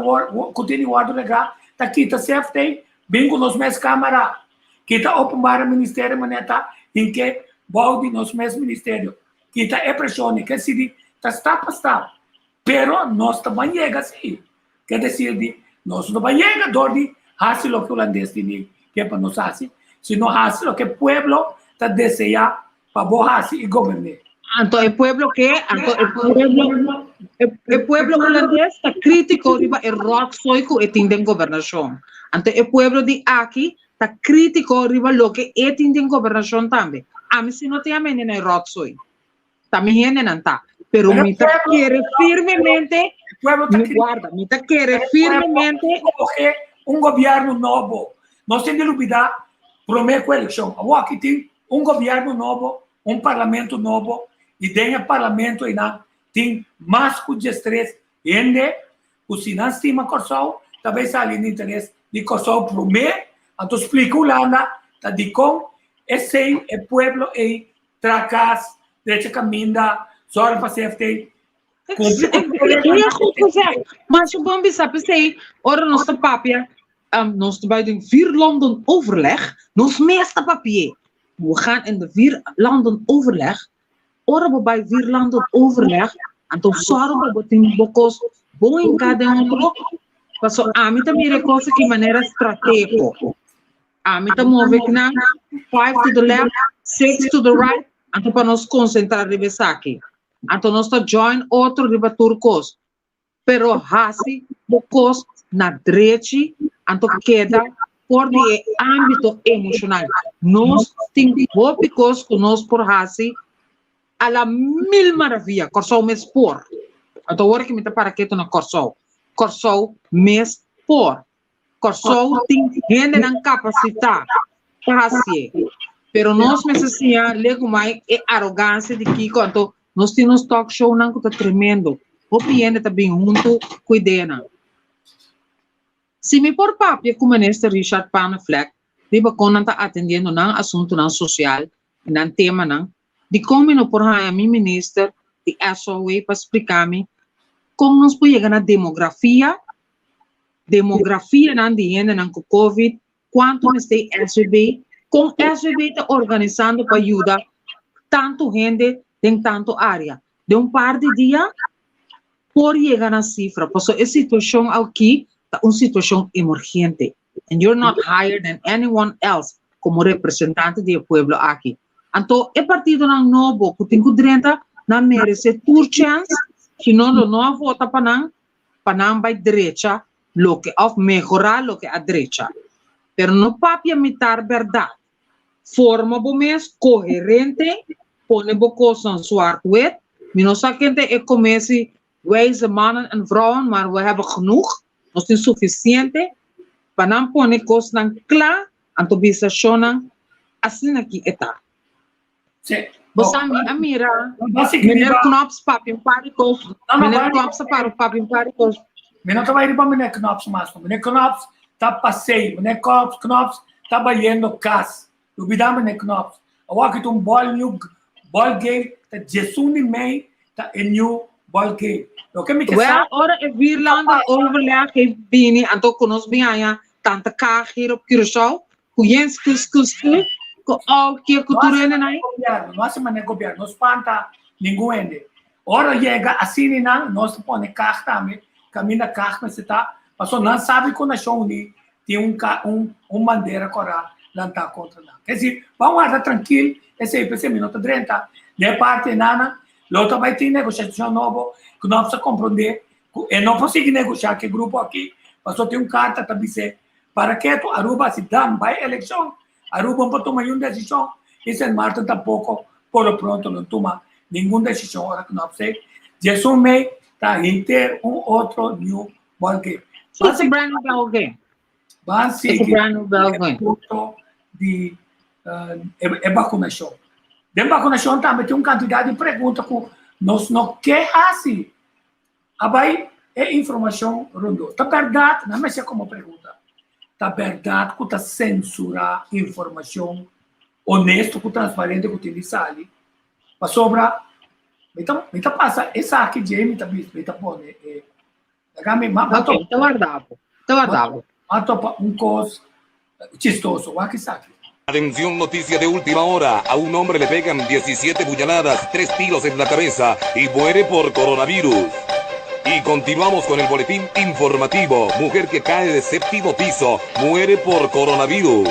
continuando regrar, está aqui está safety, bem com os meus câmaras, que está open para o ministério maneta, em que balde nos meus ministérios, que está é pressão, que se está para pero nós também chega assim, quer dizer, nós também chega dor de fazer o que o holandês tem que é para nós fazer, se não fazer o que o povo está desejando para fazer e governar. Então, o povo holandês está crítico de o rock-soico e tem governação. Então, o povo de aqui está crítico de o que é tem governação também. A mim, se não tem a menina é rock-soico. Também não está. Pero me quer firmemente, me guarda, me quer firmemente. Governo novo. Nós temos que olvidar, prometo a eleição. Aqui tem governo novo, parlamento novo, e dentro do parlamento tem mais que destreza. Ende, o se não estima Corsol, talvez ali no interesse de Corsol promete, então explica o Holanda, está de com, esse é o povo e tracas, direita caminha, só para CFT, cumprir heel goed gezegd. Maar zo Bambi sabe sei, ora nos te papia, nos te bij de 4 landen overleg, nos meeste papier. We gaan in de 4 landen overleg, ora we bij 4 landen overleg, en toen zorgen we dat bokos boing cada outro, paso amita mire cosa que manera estratégico. Amita move na 5 to the left, 6 to the right, então para nos concentrar ribe aqui. Então nós está join outro riba turcos. Pero hasi bocos na direita, então queda por de âmbito emocional. Nós temos bocos que nós por hasi a la mil maravilha, corso mes por. Então agora que me tá para que na corso mes por. Corso tem gente na capacidade para hasi. Pero nós necessitamos lego mais é arrogância de que quanto nós temos talk show não que tá tremendo. O piano tá bem junto cuidena. Se me por papia como neste Richard Panafleck, riba konan tá atendendo não assunto não social, não tema não, de como não por a mim minister de SOA para explicar-me como nós podemos chegar na demografia não de gente não com COVID, quanto nós tem SVB, com SVB tá organizando para ajudar tanto gente em tanto área. De par de dias, por chegar na cifra, porque a situação aqui é uma situação emergente. And you're not higher than anyone else como representante do pueblo aqui. Então, é partido não novo, que tem que direita, não merece tur chance, se não vota para não vai direita, lo que of melhorar lo que a direita. Pero no papia mitar verdade. Forma bom mês coerente, põe bocos aan zwart wit. Minus gente é comece wijze mannen en vrouwen, maar we hebben genoeg. Nos is suficiente. Panam pone cos nan klaar, en to bisa shona, assim aqui está. Bosami amira, meneer Knops papin parikos, meneer Knops para papin parikos. Meneer tá vai para meneer Knops mas, meneer Knops tá passeio, meneer Knops tá banhando cas. Dubida meneer Knops. Awak itu ball game, tá Jesuni May, tá new ball game. Well, ora é Virlanda overleg heeft bini, en toch konos bianya, tante Kaag hier op Curaçao, kujens kus, ko al que cultura nai. Nós mané governo, nós panta linguende. Ora chega assim não, nós põe Kaag também, caminha Kaag mas está, mas não sabe quando a show ali tem um bandeira cora lá tá contra lá. Quer dizer, vamos lá tranquilo, esse minuto 30, de parte nana, outra vai ter negociação nova, que não precisa compreender, e não consigo negociar que grupo aqui, mas só tem carta para dizer, para que tu Aruba se dá vai eleição, Aruba não toma nenhuma decisão, e San Martin tampouco, por lo pronto não toma nenhuma decisão, ora que não precisa, Jesus May está inteiro outro new ball game. It's a brand new ball game. It's a brand new ball game. De vacunação. De vacunação também tem quantidade de perguntas que nós não queremos. Aí é informação rondou. Tá verdade, não é como pergunta. Tá verdade que tá censurar informação honesta, que transparente que utiliza ali. Mas sobra, então passa essa aqui de me tá visto, me tá pondo. Ok, tá guardado. Mato coisa chistoso, o que sabe. Atención, noticia de última hora. A un hombre le pegan 17 puñaladas, 3 tiros en la cabeza y muere por coronavirus. Y continuamos con el boletín informativo. Mujer que cae de 7º piso, muere por coronavirus.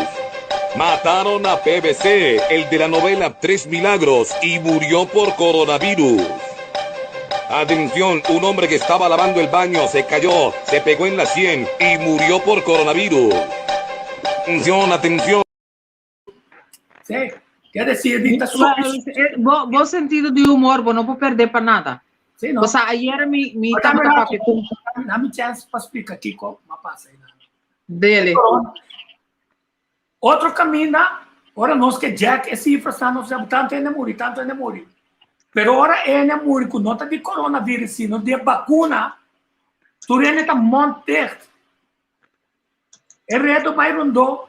Mataron a PBC, el de la novela 3 Milagros, y murió por coronavirus. Atención, un hombre que estaba lavando el baño se cayó, se pegó en la sien y murió por coronavirus. Atención. Sí, quer dizer, bom sentido de humor, não vou perder para nada. Sim, não. Você ayer me tava papel. Dá-me chance para explicar aqui como passa aí. Dele. Outro caminho, ora nós que Jack é cifra, nós tanto é morrer. Pero ora é morrer com nota de coronavírus, se não de vacuna, tu está monte. É reto vai rondou.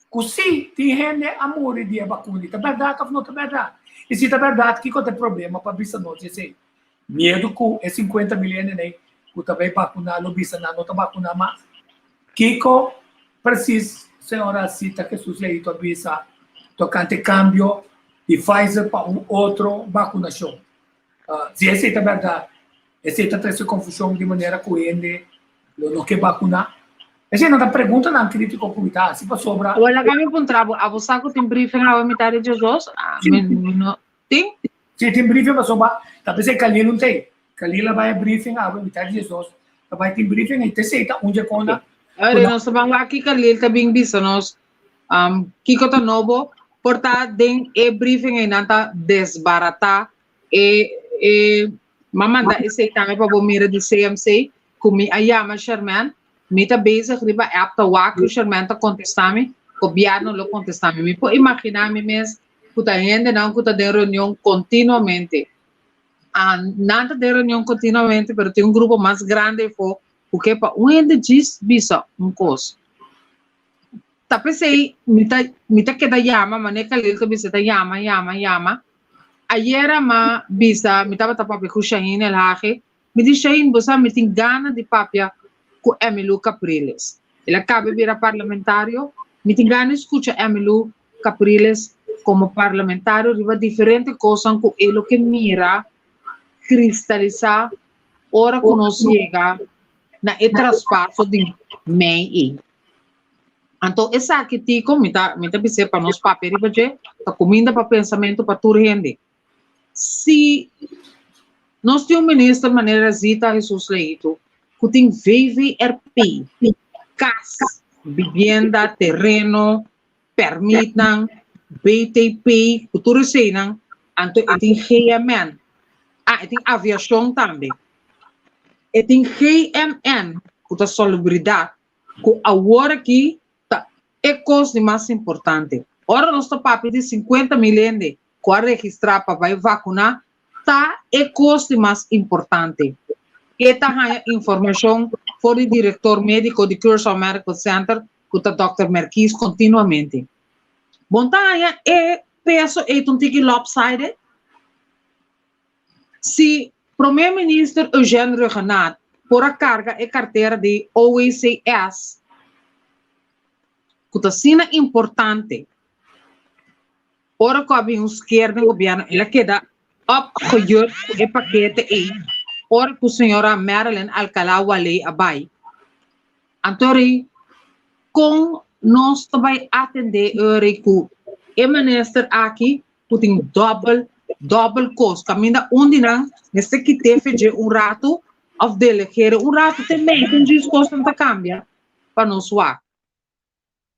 Così ti rende amore di vacuna. È verdade ou não é verdade? E se é verdade, que tem problema para bisa nós? medo com é 50 milhões, né? Que também vacunar, lobista, não está vacunar mais. Kiko, precisa, senhora cita que sucede a visa, tocante cambio de Pfizer para outro vacunação. Se essa é a verdade, essa é a confusão de maneira coerente, não quer vacunar. Essa não é a pergunta, não crítico comitar, se para sobra. Wala kami pong trabo. Abo sa ko tim briefing ako mitari Jesus. Ting? Se tem briefing para sobra, talvez é Kalil não tem. Kalil vai briefing, mitari Jesus. Vai ter briefing, e te seita, onde é quando. Ay, no sa bang waki kalil tabing bisa nos kiko to nobo porta ding briefing ay nanta desbarata mamanda isay tangi pa bumira di CMC kumi ayama Sherman mita bezig riba apta waki Sherman ta contestami gobyerno lo contestami mi po imaginami mes kuta hende na kuta de reunião continuamente nada de reunião continuamente pero tem grupo mais grande fo porque para onde diz bisa coisa. Tapi sei mita que da yama maneca lil que bisa da yama. Ayer ma bisa mita bata papi ku Shahin el Haji. Me diz Shahin bosa me tem gana de papia com Emilu Capriles. Ele acaba de virar parlamentário. Me tem gana de escutar Emilu Capriles como parlamentário riba diferente coisa com ele que mira cristalizar ora que nos chega na traspasso de MEI. Então, essa aqui tico, mita bise para nós papel para je, tá comida para pensamento para tudo rende. Se nós temos ministro maneira zita Jesus leito, que tem VVRP, casa, vivienda, terreno, permitam, BTP, que tudo senang, então tem GMN, tem aviação também. E tem GMN, que é salubridade, que agora aqui é coisa mais importante. Ora, nós estamos papo de 50 milhões para registrar para vai vacinar, é coisa mais importante. E a informação for o diretor médico do Curaçao Medical Center, que é o Dr. Merquis, continuamente. Bom, é peso um tique lopsided. Se Primeiro-Ministro Eugênio Renat, por a carga e carteira de OECS, que é importante, ora que havia esquerda no governo, ele queda opgejuist e paquete e, ora que a senhora Marilyn Alcalá Wale abai. Então, com nós também atender que o ministro aqui, que tem double cost. Caminha onde não, nesse que teve rato, of delegere, rato também, tem disposto a cambiar para nós lá.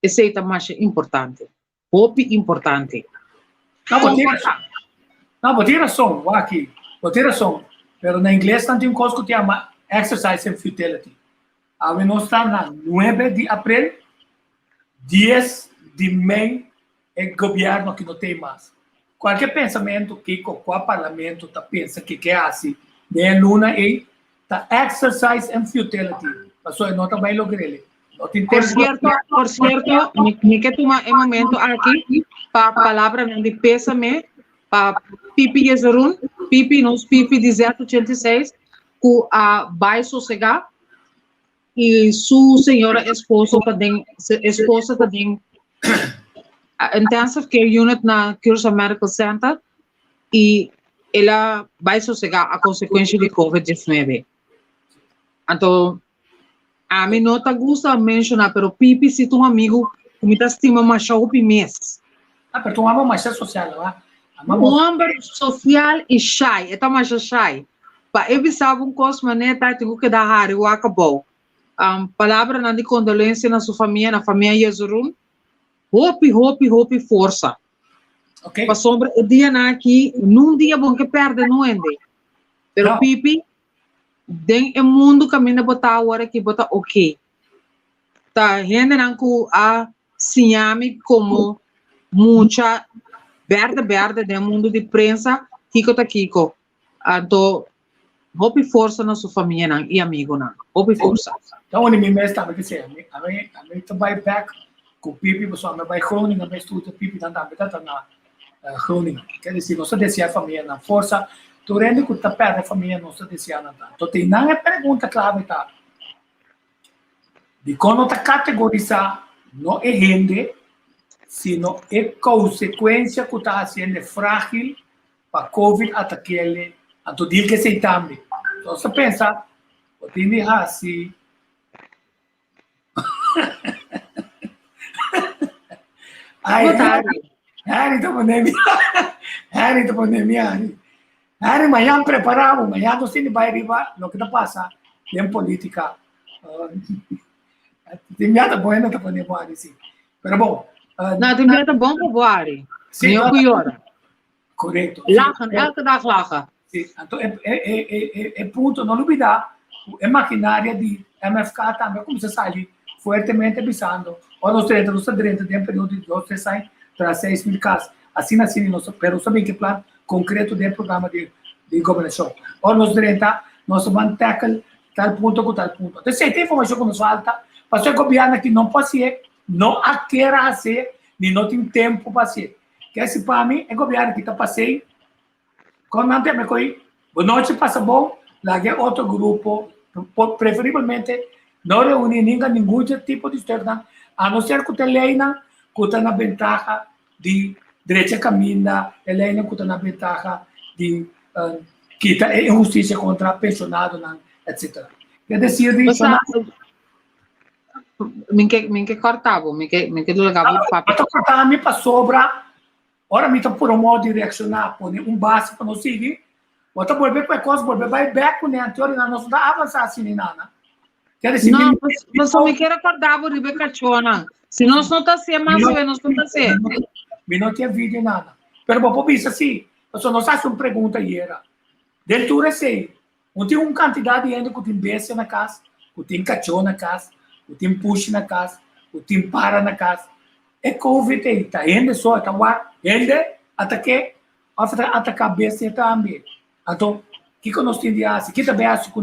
Esse é o mais importante. Hope importante. Não, pode ter razão, aqui, pode ter razão. Mas na inglês não tem coisa que se chama exercise and futility. A nós está na 9 de abril, 10 de maio, é governo que não tem mais. Qualquer pensamento que o parlamento está pensa que é assim, de luna é tá exercise and futility. Passou não está bem logrele. Por cierto, me que tomar um momento aqui para palavra de pésame para Pipi Yezerun, Pipi nos Pipi de 086, que vai sossegar e sua senhora esposa também intensive care unit na Curaçao Medical Center e ela vai sossegar a consequência de COVID-19. Então, a mim não te gusta mencionar, pero Pipi se tu amigo que me estima mais chaupi mês. Mas tu ama mais social, não é? Um homem social e shy, é mais shy. Para evitar coisa maneira, tenho que dar a área, acabou. Palavra na de condolência na sua família, na família Yezurun. Hope, força. Ok. Para sombra, o dia aqui, num dia bom que perde, não ende. Pero Não. Pipi, den o mundo caminha botar agora que botar ok. Tá rendendo a sinhame como muita verde do mundo de prensa, Kiko. Então, hope força na sua família e amigo não. Hope força. Então, onde me mesmo estava dizendo, a mim também back com Pipi, pessoal, me vai Groningen, me estuda Pipi, também está na Groningen. Quer dizer, nós descia a família na força, tu rende que tá perto da família nossa desse ano. Então, tem uma pergunta clave, tá? De quando tá categorizar, não é rende, sino é consequência que está sendo frágil para Covid até aquele, então diz que sei também. Então, você pensa, o time assim, Hari da pandemia, Hari da pandemia, Hari amanhã preparamos, amanhã nós temos vai arribar, o que está passando, em política, tem nada bueno da pandemia, assim. Mas bom, não, tem nada bom para Buhari. sim, Não piora. correto. Lachen, elke dag lachen. Sim, então é ponto, não olvidar, é maquinária de MFK também, como você sabe, fortemente avisando, ou nós temos um período de 2 anos, para 6 mil casos, assim, pero sabe que plano concreto do programa de governação. Ou nós vamos tackle tal ponto com tal ponto. Então, se tem informação que nos falta, para o governo que não pode ser, não quer fazer, nem não tem tempo para fazer. Que esse para mim é o governo que está passando, quando não tem a coisa, boa noite, passa bom, lá é outro grupo, preferivelmente, não reúne nenhum tipo de externa, a não ser que tenha lei, que está na ventaja de direita caminha, Helena que está na ventaja de que a injustiça contra pensionados, etc. Quer dizer, Minke cortava, minke delegava o papo. Para cortar, me para sobra, ora me está por um modo de reaccionar, por base para não seguir, bota volver para a coisa, volver vai back, né, anterior, não dá avançar assim, nada. Quer dizer, não, mas me quer acordar, o Rebeca Chona. Se nós não está sendo, mas nós não está sendo. Não tinha vídeo nada. Pero vou por isso assim, eu não faço uma pergunta aí era. Dentro é sei, não tem uma quantidade de gente que tem bestia na casa, que tem cachorro na casa, que tem push na casa, que tem para na casa. É Covid aí, tá? Gente só, tá lá, gente ataque, atacar bestia também. Então, o que nós temos de fazer? O que também acho que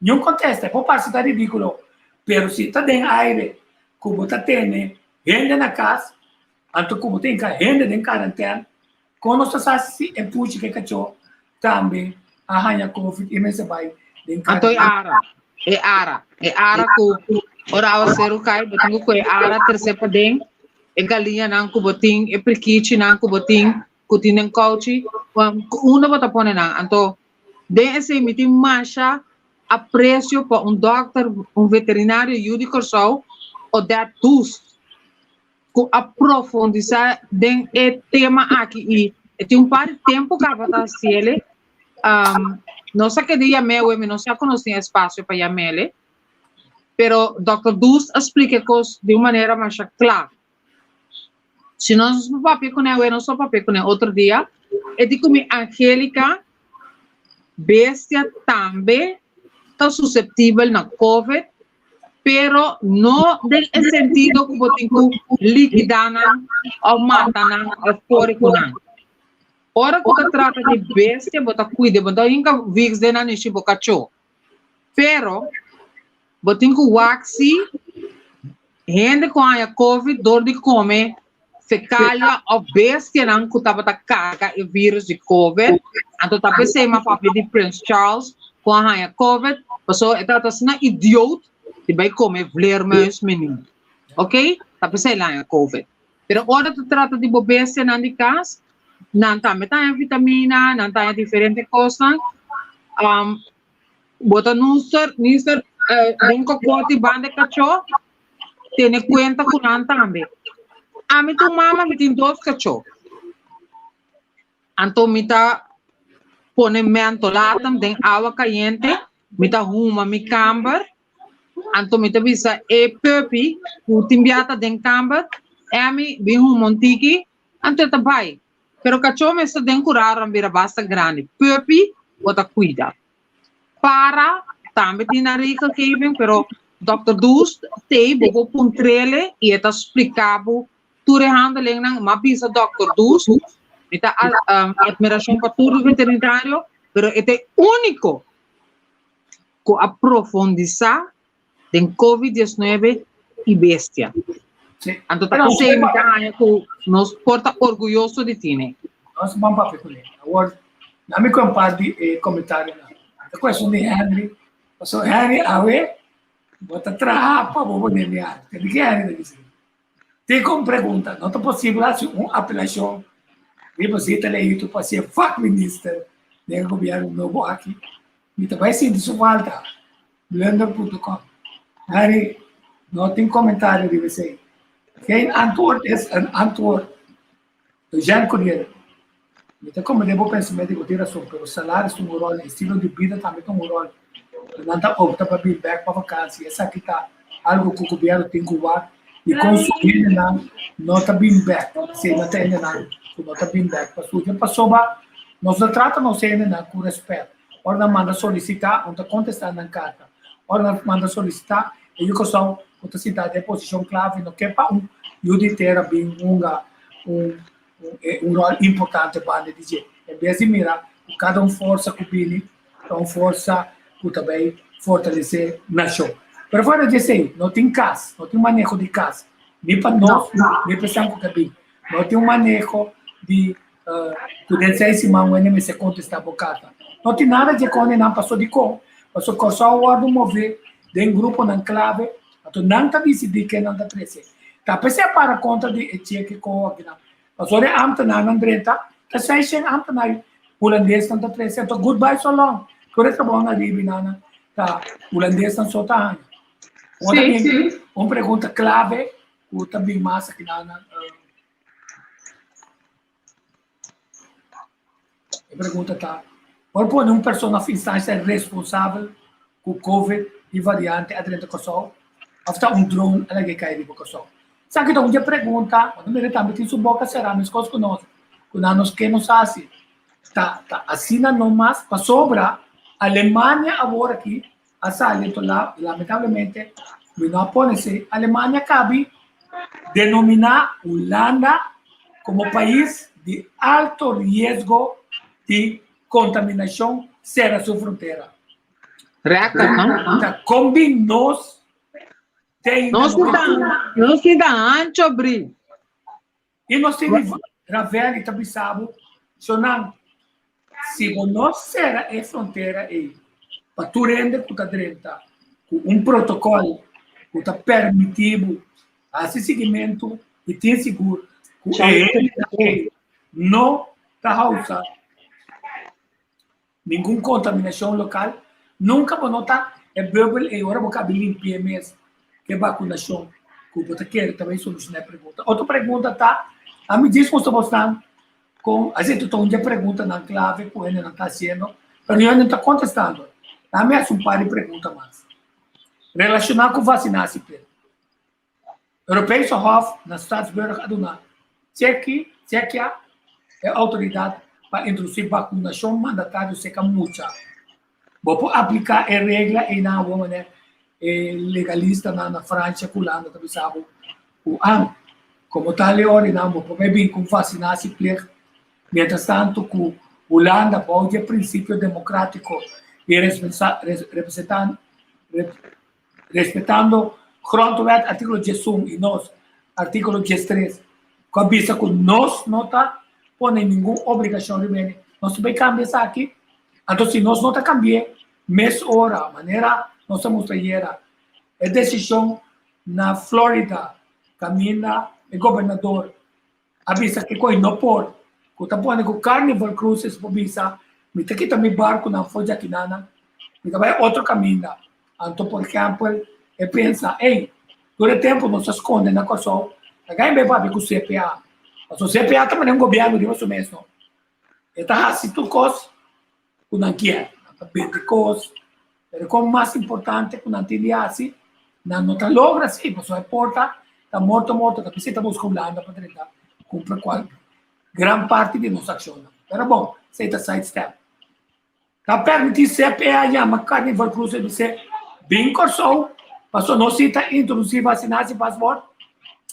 não contesta, pode parecer ridículo, pero se está dentro aire, como está tendo gente na casa, então como tem gente em quarentena, quando você sabe se é puxa que cachorro, também arranha Covid e me se vai. Então é ara que ora ser o cai, botinho que é ara terceira para dentro, é galinha não que botinho, é priquiche não que botinho, que tem em coach, uma bota pone não, então den esse meeting marcha a preço para doctor, veterinário jurídico só, ou dar tus que aprofundar den o tema aqui e tem par de tempo que vai se ele não sei que dia meu não sei que não tem espaço para chamar pero Dr. Dus explica coisas de uma maneira mais clara. Se nós não papel com ele, não só papel com ele outro dia, é de como Angélica bestia também está suscetível na COVID, pero no del sentido que você tem que liquidar ou matar ou fora com ele. Ora que você trata de bestia, você cuida, você nunca vive de nada nesse bocachô. Pero, você tem que waxi, gente com a COVID, dor de comer, fecalia ou bestia não que estava carga o vírus de COVID. Então, tá pensando uma papel de Prince Charles com a COVID, pessoa está sendo idiota de vai comer vleermuis menino, ok? Tá pensando lá a COVID. Pero ora tu trata de bestia não de casa, não também tem vitamina, não tem diferentes coisas. Bota nister, um cocote bande cachorro, tem conta com não também. A mim tu mama me tem 2 cachorros. Então me tá pone mentolatam, tem água caliente, me tá ruma me camber. Então me tá visa puppy, o timbiata den camber, mi bem montiki, então tá vai. Pero cachorro me está den curar ambira basta grande. Puppy, bota cuida. Para também tem na rica que vem, pero Dr. Dus tem bobo puntrele e está explicado tudo handling nang mabisa Dr. Dus, ita admiração para todo veterinário, pero é único que aprofundizar em COVID-19 e bestia. Então tá sempre que nos porta orgulhoso de ti. Nós vamos para a agora Nami compadre comentário na. A questão de Henry, so Henry awe, bota trapa, bobo nemiar. Tem que Henry dizer. Tem como pergunta, não é possível assim uma apelação. E você está leído para ser fuck minister do governo novo aqui. E também sim, isso falta. Blender.com. Henry, não tem comentário de você. Quem antwoord is een antwoord. Dus Jan Corriere. Então, como devo pensamento de goteira sobre, pero salário é um rol, estilo de vida também é um rol. Não está opta para vir back para vacância. Essa aqui está algo que o governo tem que usar e consumir não está vir back. Se não está ainda não está vir back. Para suja, para soba, nós não tratamos ainda com respeito. Ora, não manda solicitar, não está contestando na carta. Ora, não manda solicitar, e eu que sou outra cidade de posição clave, não quer para eu de ter bem um rol importante para dizer. Em vez de mirar, cada força que vem, então força que também fortalecer a nação. Mas fora disso, não tem caso, não tem manejo de caso. Nem para nós, nem para São Cabim. Não tem manejo de poder ser esse mão e se contestar a bocata. Não tem nada de quando não passou de com. Passou com só o ar do mover, de um grupo na clave, então não está decidido que não está crescendo. Tá pensando para conta de cheque com o mas olha, ambtenaar aan Brenta, dat zijn geen ambtenaar. Holandees dan dat is, toch goodbye so long. Correct ba na ribi na ta holandês dan so ta. Sim. Uma pergunta clave, o também massa que na pergunta tá. Por pôr uma pessoa instância responsável com COVID e variante adentro do Kosovo, after drone ela que cai do Kosovo. Sabe que então pergunta, quando me também tem sua boca será, mas coisas conosco, quando nós que nos assim, tá assim não mais para sobra Alemanha agora aqui, a sair então lá, lamentavelmente, não pode ser Alemanha cabe denominar Holanda como país de alto risco de contaminação será sua fronteira. Combin nós tem não se dá ancho bri. E nós temos Ravel e Tabissabo, sonando se nós será a fronteira aí para tu render com a direita com protocolo que está permitido esse seguimento e tem seguro que não está causando nenhuma contaminação local, nunca vou notar é bubble e agora vou caber limpar mesmo que vacunação que você quer também solucionar a pergunta. Outra pergunta tá, a me diz como estão com a gente então já pergunta na clave que ele não está sendo, mas ele não está contestando. A me um par de perguntas mais. Relacionado com vacinação, Europees Hof na Staatsburg aduna. Tsjechië é a autoridade para introduzir vacinação mandatária seca mucha. Vou aplicar a regra e na maneira legalista na França, Holanda, também sabe o ano. Como tal, hora não vou bem com vacinação pleeg. Mientras tanto, que Holanda pode o princípio democrático e respeitando grondwet artigo 11 e nós artigo 13. Com a vista que nós não está pondo nenhuma obrigação de bem, nós também cambiamos isso aqui. Então, se nós não está cambiando, mês hora, maneira nós estamos traindo, é decisão na Flórida, caminha o governador, avisa que coi não pode, que está pondo com Carnival Cruises por visa, me está quitando barco na folha aqui nana, me vai outro caminho. Então, por exemplo, eu penso, ei, durante tempo nós esconde na Kosovo, alguém vai para com o CPA, mas o CPA também é um governo de você mesmo. Está assim tudo coisa, que não quer, está bem de coisa. Mas como mais importante, que não tem assim, não está logra assim, mas a porta está morto, está precisamos Holanda para tentar cumprir qual grande parte de nossa ação. Mas bom, você está sidestep. Está permitindo CPA já, mas Carnival Cruise dizer, bem Kosovo, passou não se está introduzir vacinação e passaporte,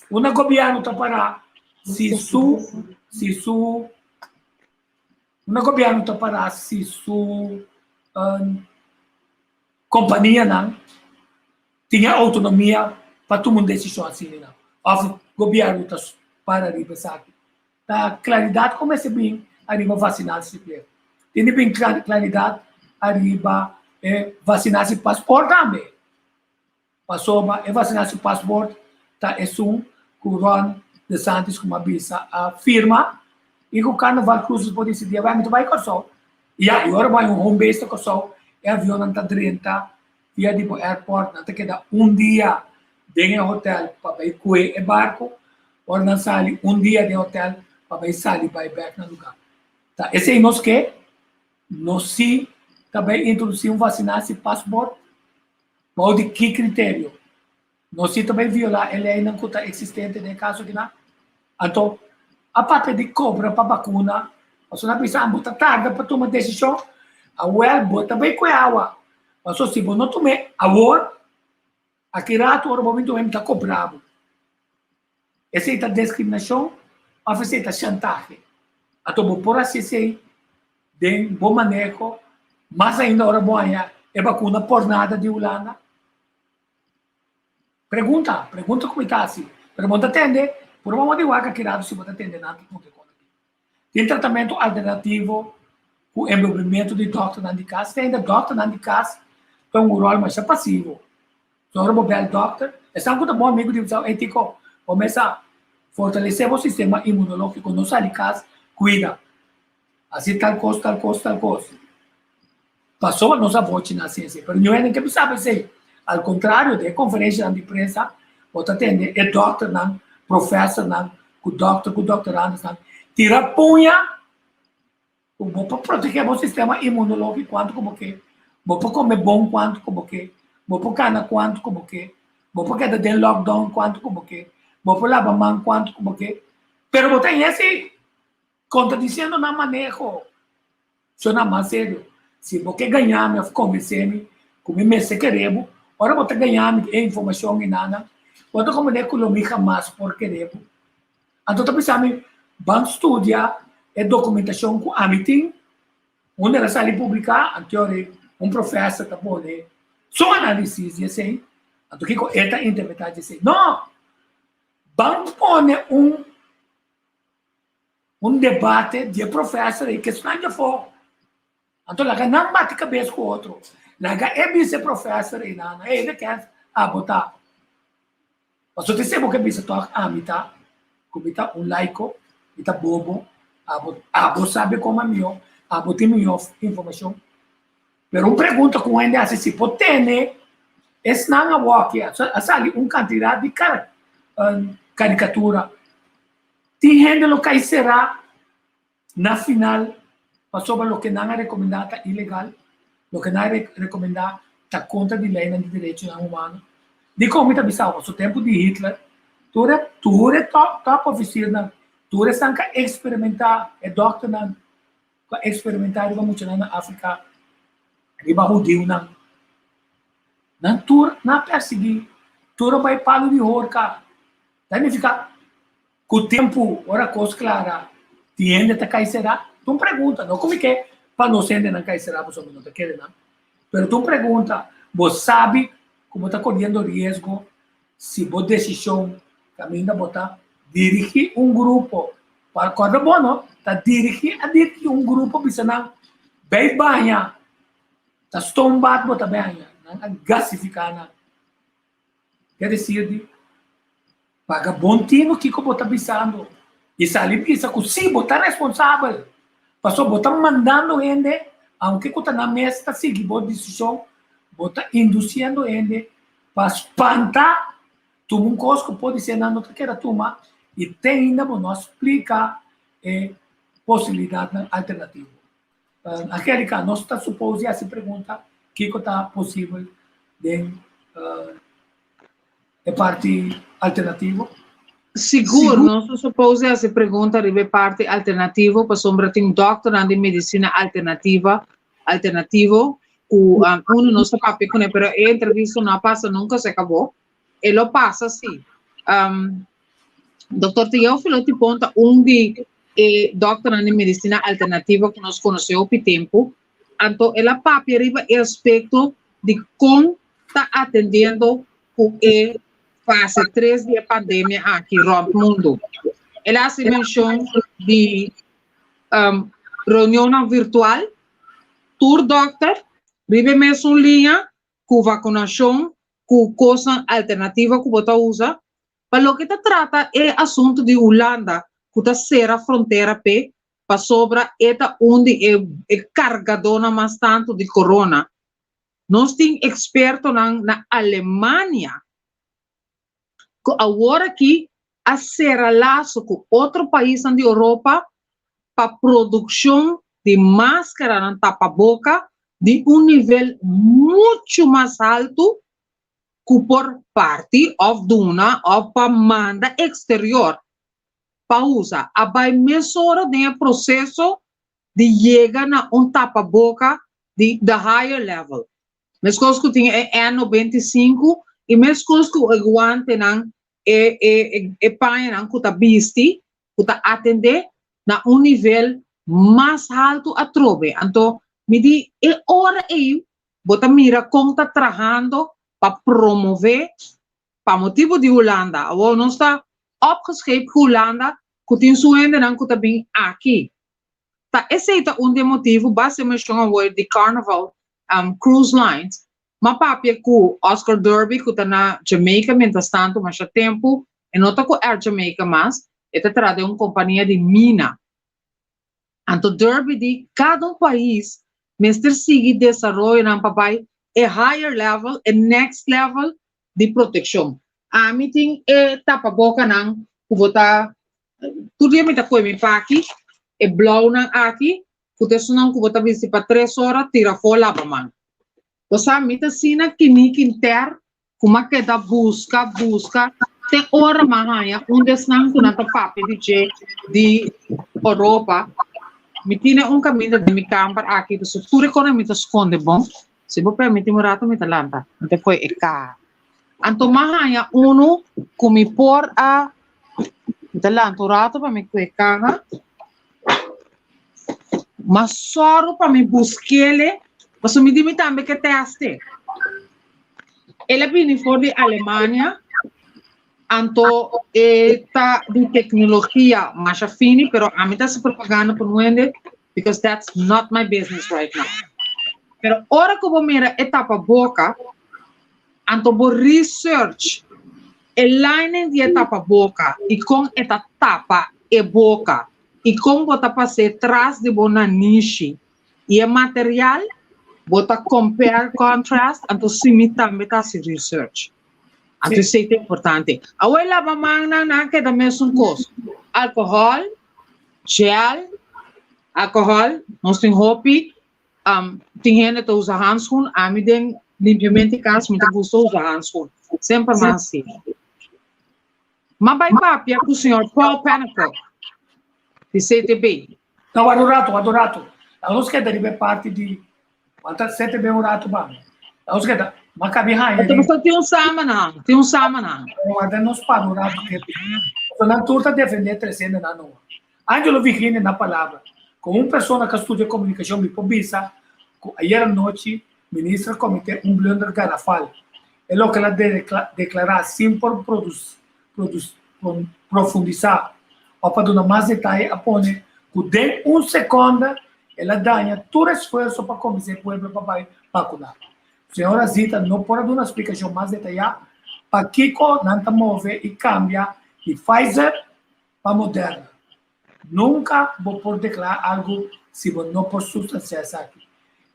o governo está para se su companhia não tinha autonomia para tomar decisão assim não. O governo está para revisar. Tá claridade como é bem a nível vacinal se tem bem claridade arriba vacinar-se passaporte também. Passou vacinar-se passaporte tá é um que o Ron DeSantis como avisa a firma e o Carnaval Cruises pode decidir vai com só. E agora vai home base com só avião não tá 30 via tipo airport não tá queda dia dentro do hotel para ir com barco ou não sai dia de hotel para ir sair vai back no lugar. Tá esse é nós que nós sim também introduzir vacinar-se passaporte ou de que critério? Nós sim também violar a lei não está existente no caso de nada. Então, a parte de cobra para vacuna, você não precisa muito tarde para tomar decisão, a well também com a água. Mas se você não tomar agora, aqui rato o momento está cobrado. Essa é a discriminação, a fazer a chantagem. Então, por assim dizer, de bom manejo, mas ainda hora boa é vacuna por nada de Holanda. Pergunta como está assim. Pergunta atende, por uma motivo que aqui rato se pode atender nada. Tem tratamento alternativo com envolvimento de doctor na casa. Tem ainda doctor na casa, tem um rol mais passivo. Só o bel doctor, é um bom amigo de usar ético, começa a fortalecer o sistema imunológico, não sai de casa, cuida. Assim tal coisa. Passou a nossa voz na ciência, mas não é nem que sabe ser. Ao contrário da conferência de imprensa, você atende é doctor, não, professor, não, com doutorando, não. Tira punha, para proteger o sistema imunológico, quanto como que, para comer bom, quanto como que, para cana, quanto como que, para queda de lockdown, quanto como que, para lavar mão, quanto como que. Pero você tem esse contradizendo na manejo. Isso não é mais sério. Se você ganhar, me convencer-me, como me se queremos, ora você ganhar a informação e nada, você como é que eu me mais por queremos. Então, você precisa vamos estudar a documentação com a meeting, onde ela sai publicar, a teoria, professor está bom, só análise, assim, então, que é a interpretação, assim, não, vamos pôr debate de professor e questão de fogo. Então, lá não bate cabeça com o outro. Lá é vice-professor e não, ele quer botar. Mas você sabe o que você toca a mitad, como está laico, está bobo, você sabe como é meu, tem minha informação. Mas uma pergunta com ele é se pode ter, esse não é o que sai uma quantidade de caricatura. Tem gente que será, na final, sobre o que não é recomendado ilegal, o que não é recomendado está contra a lei de direitos humanos. De como está bisao, no tempo de Hitler, tudo é top oficina, tudo é sanca experimentar, é doctor não, experimentar vamos na África, riba judeu não tudo não perseguir, tudo vai para de horca, daí fica com o tempo, ora coisa clara, tiende a cair será, tu pergunta, não como que para não ser não cair será, você não te quer não, mas tu pergunta, você sabe como está correndo risco, se você decisão caminho botar dirigir grupo, para correr bom, não? Tá dirigir um grupo, bisa não, bem banha, tá estombado botar banha, não gasificar não. Quer dizer, paga bom tino que como tá bisando, e sali bisa que se botar responsável, passou botar mandando ele, aunque que tá na mesa tá seguir boa decisão, botar induzindo ele para espantar. Tuma um cosco pode ser na outra que era tuma e tem ainda não explica possibilidade alternativa. Aquele que nós está suposto a se pergunta que está possível de parte alternativa. Seguro, nós estamos suposto a se pergunta de parte alternativa, para sombra tem doctorado em medicina alternativo, uno não sabe papel, mas a entrevista não passa, nunca se acabou. E lo passa assim. Dr. Teófilo te ponta de doutorando em medicina alternativa que nós conhecemos há tempo. Então, ela papi arriba o aspecto de como está atendendo com a fase 3 da pandemia aqui no mundo. Ela se menção de reunião virtual tour doctor, ribe mesmo linha, com vacunação, com coisa alternativa que você usa. Para o que se trata é assunto de Holanda, que está ser a fronteira para sobra eta onde é cargadona mais tanto de corona. Nós temos experto na Alemanha, que agora aqui a ser laço com outro país da Europa para produção de máscara na tapa-boca de nível muito mais alto que por parte ou duna ou para manda exterior para usar. A vai mesura do processo de chegar na tapa-boca de higher level. Mas coisas que tem N95 e mesmo coisas que aguante paia não que tá visti, que tá atender na nível mais alto a trove. Então, me di hora eu bota mira como tá trabalhando para promover para motivo de Holanda. Ou não está opgeschreven que Holanda que tem suende não que tá bem aqui. Tá esse é um motivo basicamente de Carnival Cruise Lines. Mas papia com Oscar Derby que está na Jamaica, mientras tanto, mais tempo, e não está com Air Jamaica mais, está trazendo uma companhia de mina. Então, Derby de cada país, mestre sigue desenvolvendo um papai é higher level, é next level de proteção. A mim tem tapa-boca não, que vou estar, tudo dia me está com a minha aqui, é blow não aqui, que você não que vou estar visitar para 3 horas, tira fora lá para mano. Você mita sina kini kinter kuma queda busca tem hora mahaya desnang kuna ta papi de Europa mitina caminho de mi camper aqui do sul economia mita esconde bom se vou permitir morato mita lanta até foi eka anto mahaya uno kumi por a mita lanta rato para me eka mas só para me busquele. Mas me diz também que teste. Ela vem fora de Alemanha, então está de tecnologia mais afine, pero a mim está se propagando por mundo, because that's not my business right now. Pero hora que eu vou mirar etapa boca, então vou research a line de etapa boca e com esta tapa e boca e como botar para ser atrás de bona niche e é material bota compare contrast anto simita meta se research anto isso é importante a ela mamang na que da mesmo coisa alcohol gel alcohol nós tem hopi tem gente que usa handschoen a mim tem limpiamente casa me gusta usar handschoen sempre mais assim mas vai papia com o senhor Paul Panico de CTB não adorato a luz que deriva parte de quanto sete bem orato bem a luz que da mas cabe raio então tem sama não mas nós para orato que na turta defender 300 na não Angelo Vigini na palavra com uma pessoa que estuda comunicação me pobisa ayer noite ministra comitê blunder garrafal é o que ela declarar sim por profundizar ou para dar mais detalhe a pone que de segundo ela danha todo esforço para convencer o povo para vacinar. Senhora Zita não pode dar uma explicação mais detalhada para que não move e cambia de Pfizer para Moderna. Nunca vou poder declarar algo se não por substanciar isso aqui.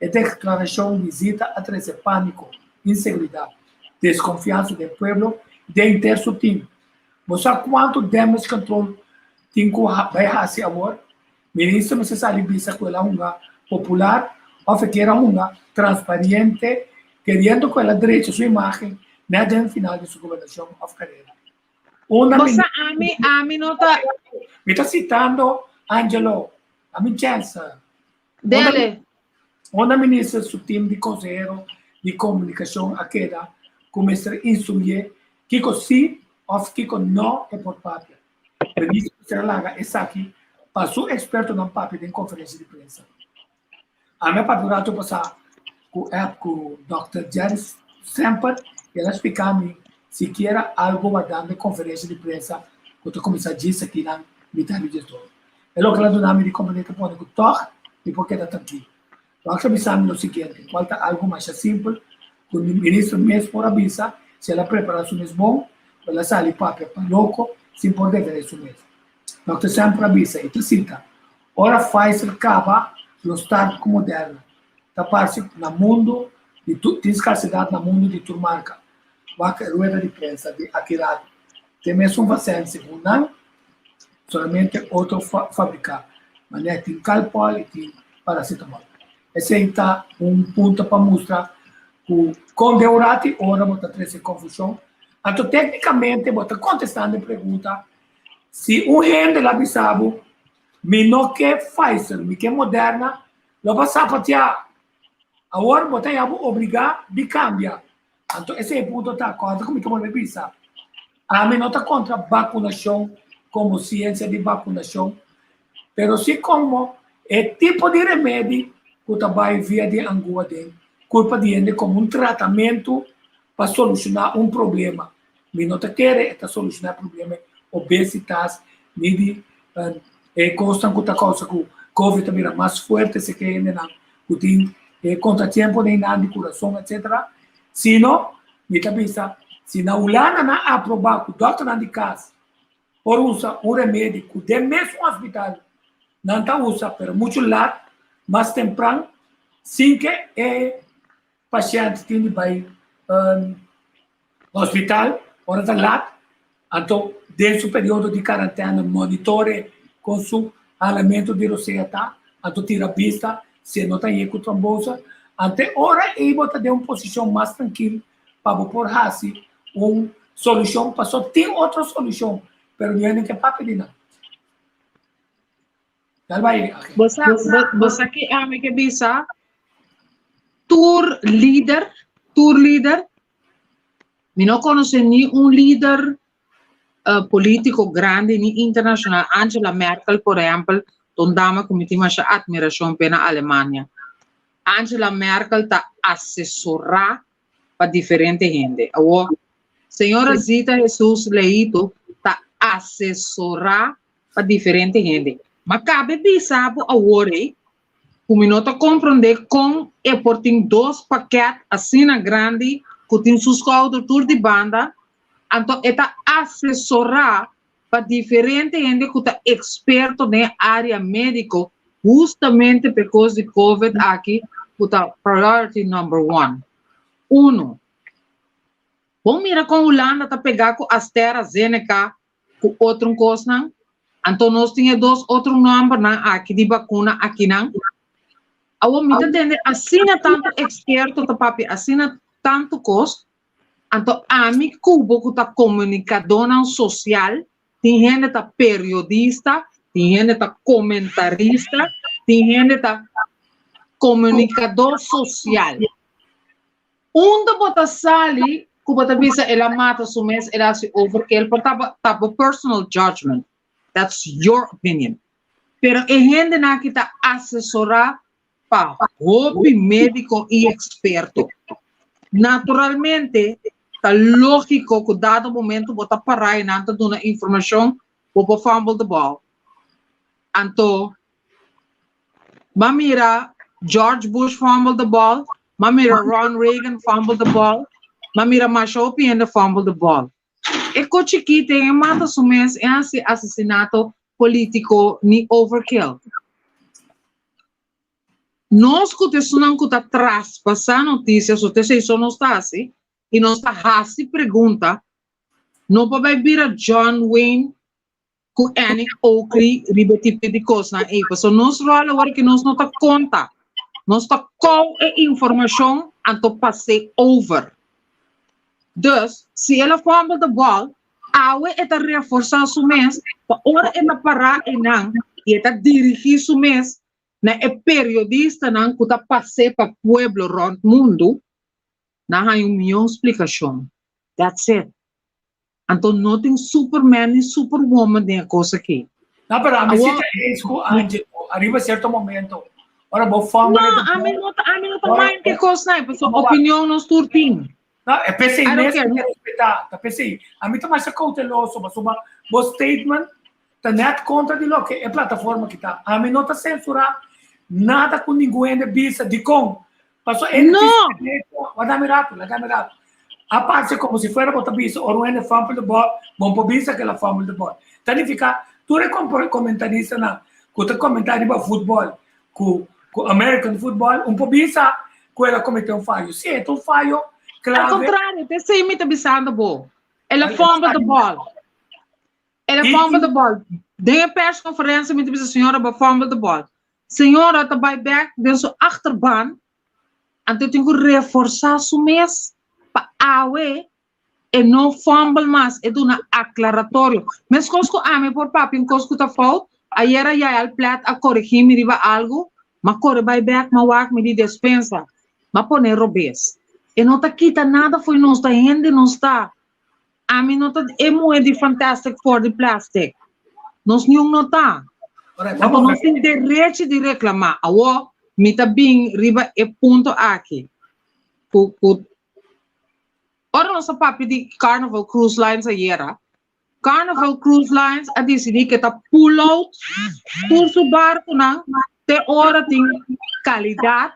É declaração visita a trazer pânico, insegurança, desconfiança do povo e de interesse do time. Mostrar quanto damage control tem que vai fazer agora. Ministro necessário bisa com ela uma popular, oferecer uma transparente, querendo com ela direito sua imagem, nada no final de sua governação of carreira. Você a mim não está... Me está citando Angelo, a minha chance. Dele. Uma ministra do time de conselheiro de comunicação aquela começa a instruir que sim ou que não é por papel. O ministro será lá, esse aqui, passou experto na papel em conferência de imprensa. A minha padurato passar com o Dr. Jerry Semper, e ela explicar-me se quer algo guardando em conferência de imprensa, quando eu começar a dizer aqui na metade de gestor. É o que ela dá-me de componente pode com toque e porque está aqui. Vamos avisar o seguinte, falta algo mais simples, o ministro mesmo por avisa, se ela prepara isso mesmo, ela sai papel para louco, sem poder ver isso mesmo. Nós sempre avisa, e cita, ora Pfizer acaba no estado moderno, da parte no mundo, de escassidade no mundo de turmarca, vaca rueda de prensa, de Akirado. Tem mesmo um vacina, segundo não, somente outro fabricar, mas tem Calpol e tem paracetamol. Esse aí está ponto para mostrar que com Deurati, ora, você traz confusão. Então, tecnicamente, você contestando a pergunta, se um rende lá bisabo, me não quer Pfizer, me quer Moderna, lo passa para tirar. Agora, você é obrigado a cambiar. Então, esse é o ponto da coisa, como que você pensa? A mim não está contra a vacunação, como ciência de vacunação, mas se como é tipo de remédio que vai via de angua de culpa de ele como um tratamento para solucionar um problema. Me não quer solucionar problema obesidade, nem de constam que a causa que o Covid também é mais forte se que ainda não, que tem contratempo nem nada de coração, etc. Se não, me pensa, se na Holanda não aprovar que o doutor não de casa por usar um remédio que de mesmo hospital não está usa, pero muito lá, mais temprano, sem que o paciente tenha vai hospital, ora está lá, então, desse período de quarentena, monitore com seu alimento de receita, então tira a vista, se não tem ecotrombosa, até hora ele bota de uma posição mais tranquila para pôr assim uma solução, para só ter outra solução, mas não é que para pedir nada. Você que ame que bisa tour leader, me não conhece nenhum líder político grande ni internacional. Angela Merkel, por exemplo, dama que tem mais admiração pela Alemanha. Angela Merkel está assessorar para diferente gente. A senhora Zita Jesus Leito está assessorar para diferente gente. Mas cabe pensar agora, como não está compreender com e por ter 2 paquetes assim na grande, que tem seus tour de banda, então está assessorar para diferente gente que está experto na área médica, justamente por causa de COVID aqui, que está priority number 1. Vamos mirar com a Holanda está pegar com AstraZeneca, com outro coisa, então nós temos 2 outros números aqui de vacuna aqui não. Agora me entende, assim é tanto experto tá papi, assim é tanto coisa. Então a mim cubo que tá comunicador social, tem gente tá periodista, tem gente tá comentarista, tem gente tá comunicador social. Onde bota sali, que bota visa ela mata su mês, ela se overkill, porque tava personal judgment. That's your opinion. Pero a gente na kita assessorar para hobby médico e experto. Naturalmente, tá lógico que dado momento bota parar e não tá dando informação, vou fumble the ball. Então, mamira George Bush fumble the ball, mamira Ron Reagan fumble the ball, mamira Mashopi and fumble the ball. E cochiquita em mata sumes é assassinato político ni overkill. Nós que não que atrás passar notícias, o TCI não está assim, e nós está assim pergunta, não pode vir a John Wayne com Annie Oakley, tipo de coisa, e então nós rola agora que nós não está conta, nós está com a informação, então passei over. Dus, se ela fumble the ball, awe eta reforçar su mês, para ora eta parar e não, e eta dirigir su mês, na é periodista não que está passei para pueblo rond mundo, na há minha explicação. That's it. Então não tem Superman e Superwoman de coisa aqui. Não, pero a mim é isso, Angelo, arriba certo momento. Ora, vou fumble. Não, a mim não tá mais que coisa, não, pessoal, opinião não turtim. Não, é pensei mesmo que respeitar, tá pensei. A mim tá mais cauteloso, mas o statement tá net contra de lo que é plataforma que tá. A mim não tá censurar, nada com ninguém de visa de com. Passou No. Dame rato. A parte como se fuera outra visa, ou não é fumble de bola, bom por visa que ela fumble de bola. Significa, tu é comentarista na, que tu comentário para futebol, com American football, por visa, que ela cometeu falho. Se é um falho, claro. Ao contrário, você imita bisando bom. Ela fumble de bola. Ela fumble de bola. Dê a press conferência, imita bisa senhora para fumble de bola. Senhora, tá by back, dentro sua achterbaan, então tem que reforçar o mês para awe e não fumble mais, é um aclaratório. Mas cosco ame por papi, cosco tá falta, aí era já o plat a corrigir me riba algo, mas corre by back, mas wak me di despensa, mas pone robês. E não tá quita nada, foi não está ainda, não está. A mim não tá, é muito de fantastic for the plastic. Nós não está. Então, nós temos direito de reclamar. Agora, me está bem, riba é ponto aqui. Ora, nossa papi de Carnival Cruise Lines ayer. Carnival Cruise Lines a decidir que está pull out por seu barco, não? Tem hora tem qualidade,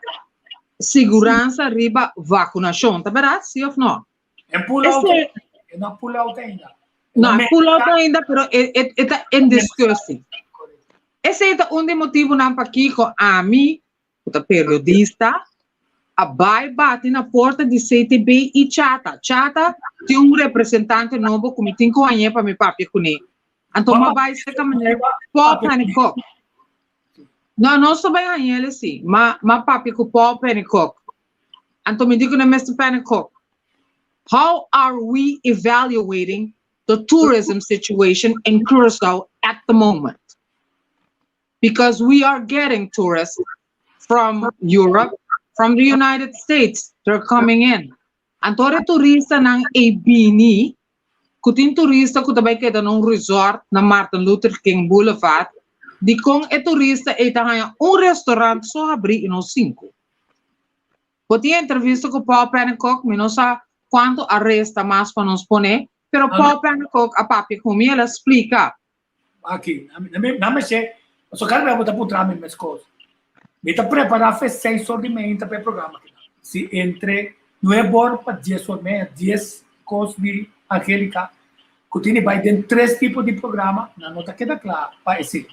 segurança, riba vacunação. Tá verdade? Sim ou não? É pull out. Não pull out ainda. Não, pull out ainda, mas está em discussão. Esse é um motivo para que a mim, o periodista, a vai bate na porta de CTB e Chata. Chata tem representante novo que me tem que conhecer para me papi com ele. Então, mas vai ser que maneira pop panico. Não sou bem a ele sim, mas papi com pop panico. Então, me digo na Mr. Panico, how are we evaluating the tourism situation in Curacao at the moment? Because we are getting tourists from Europe, from the United States. They're coming in. Antore turista ng Ebini, kutin turista ko tabay kita nung resort na Martin Luther King Boulevard, di kong turista itahaya restaurant so abri ino 5. Poti entrevista ko Paul Pennycock, mi non sa quanto arresta mas pa nos pone, pero Paul Pennycock a papi kumi ela explica. Aqui, na me so cara vai botar por trás minhas coisas. Me tá preparar fez 6 horas de manhã para o programa. Se entre 9 horas para 10 horas de manhã, 10 coisas de Angélica, que tem vai ter 3 tipos de programa, na nota queda claro, para esse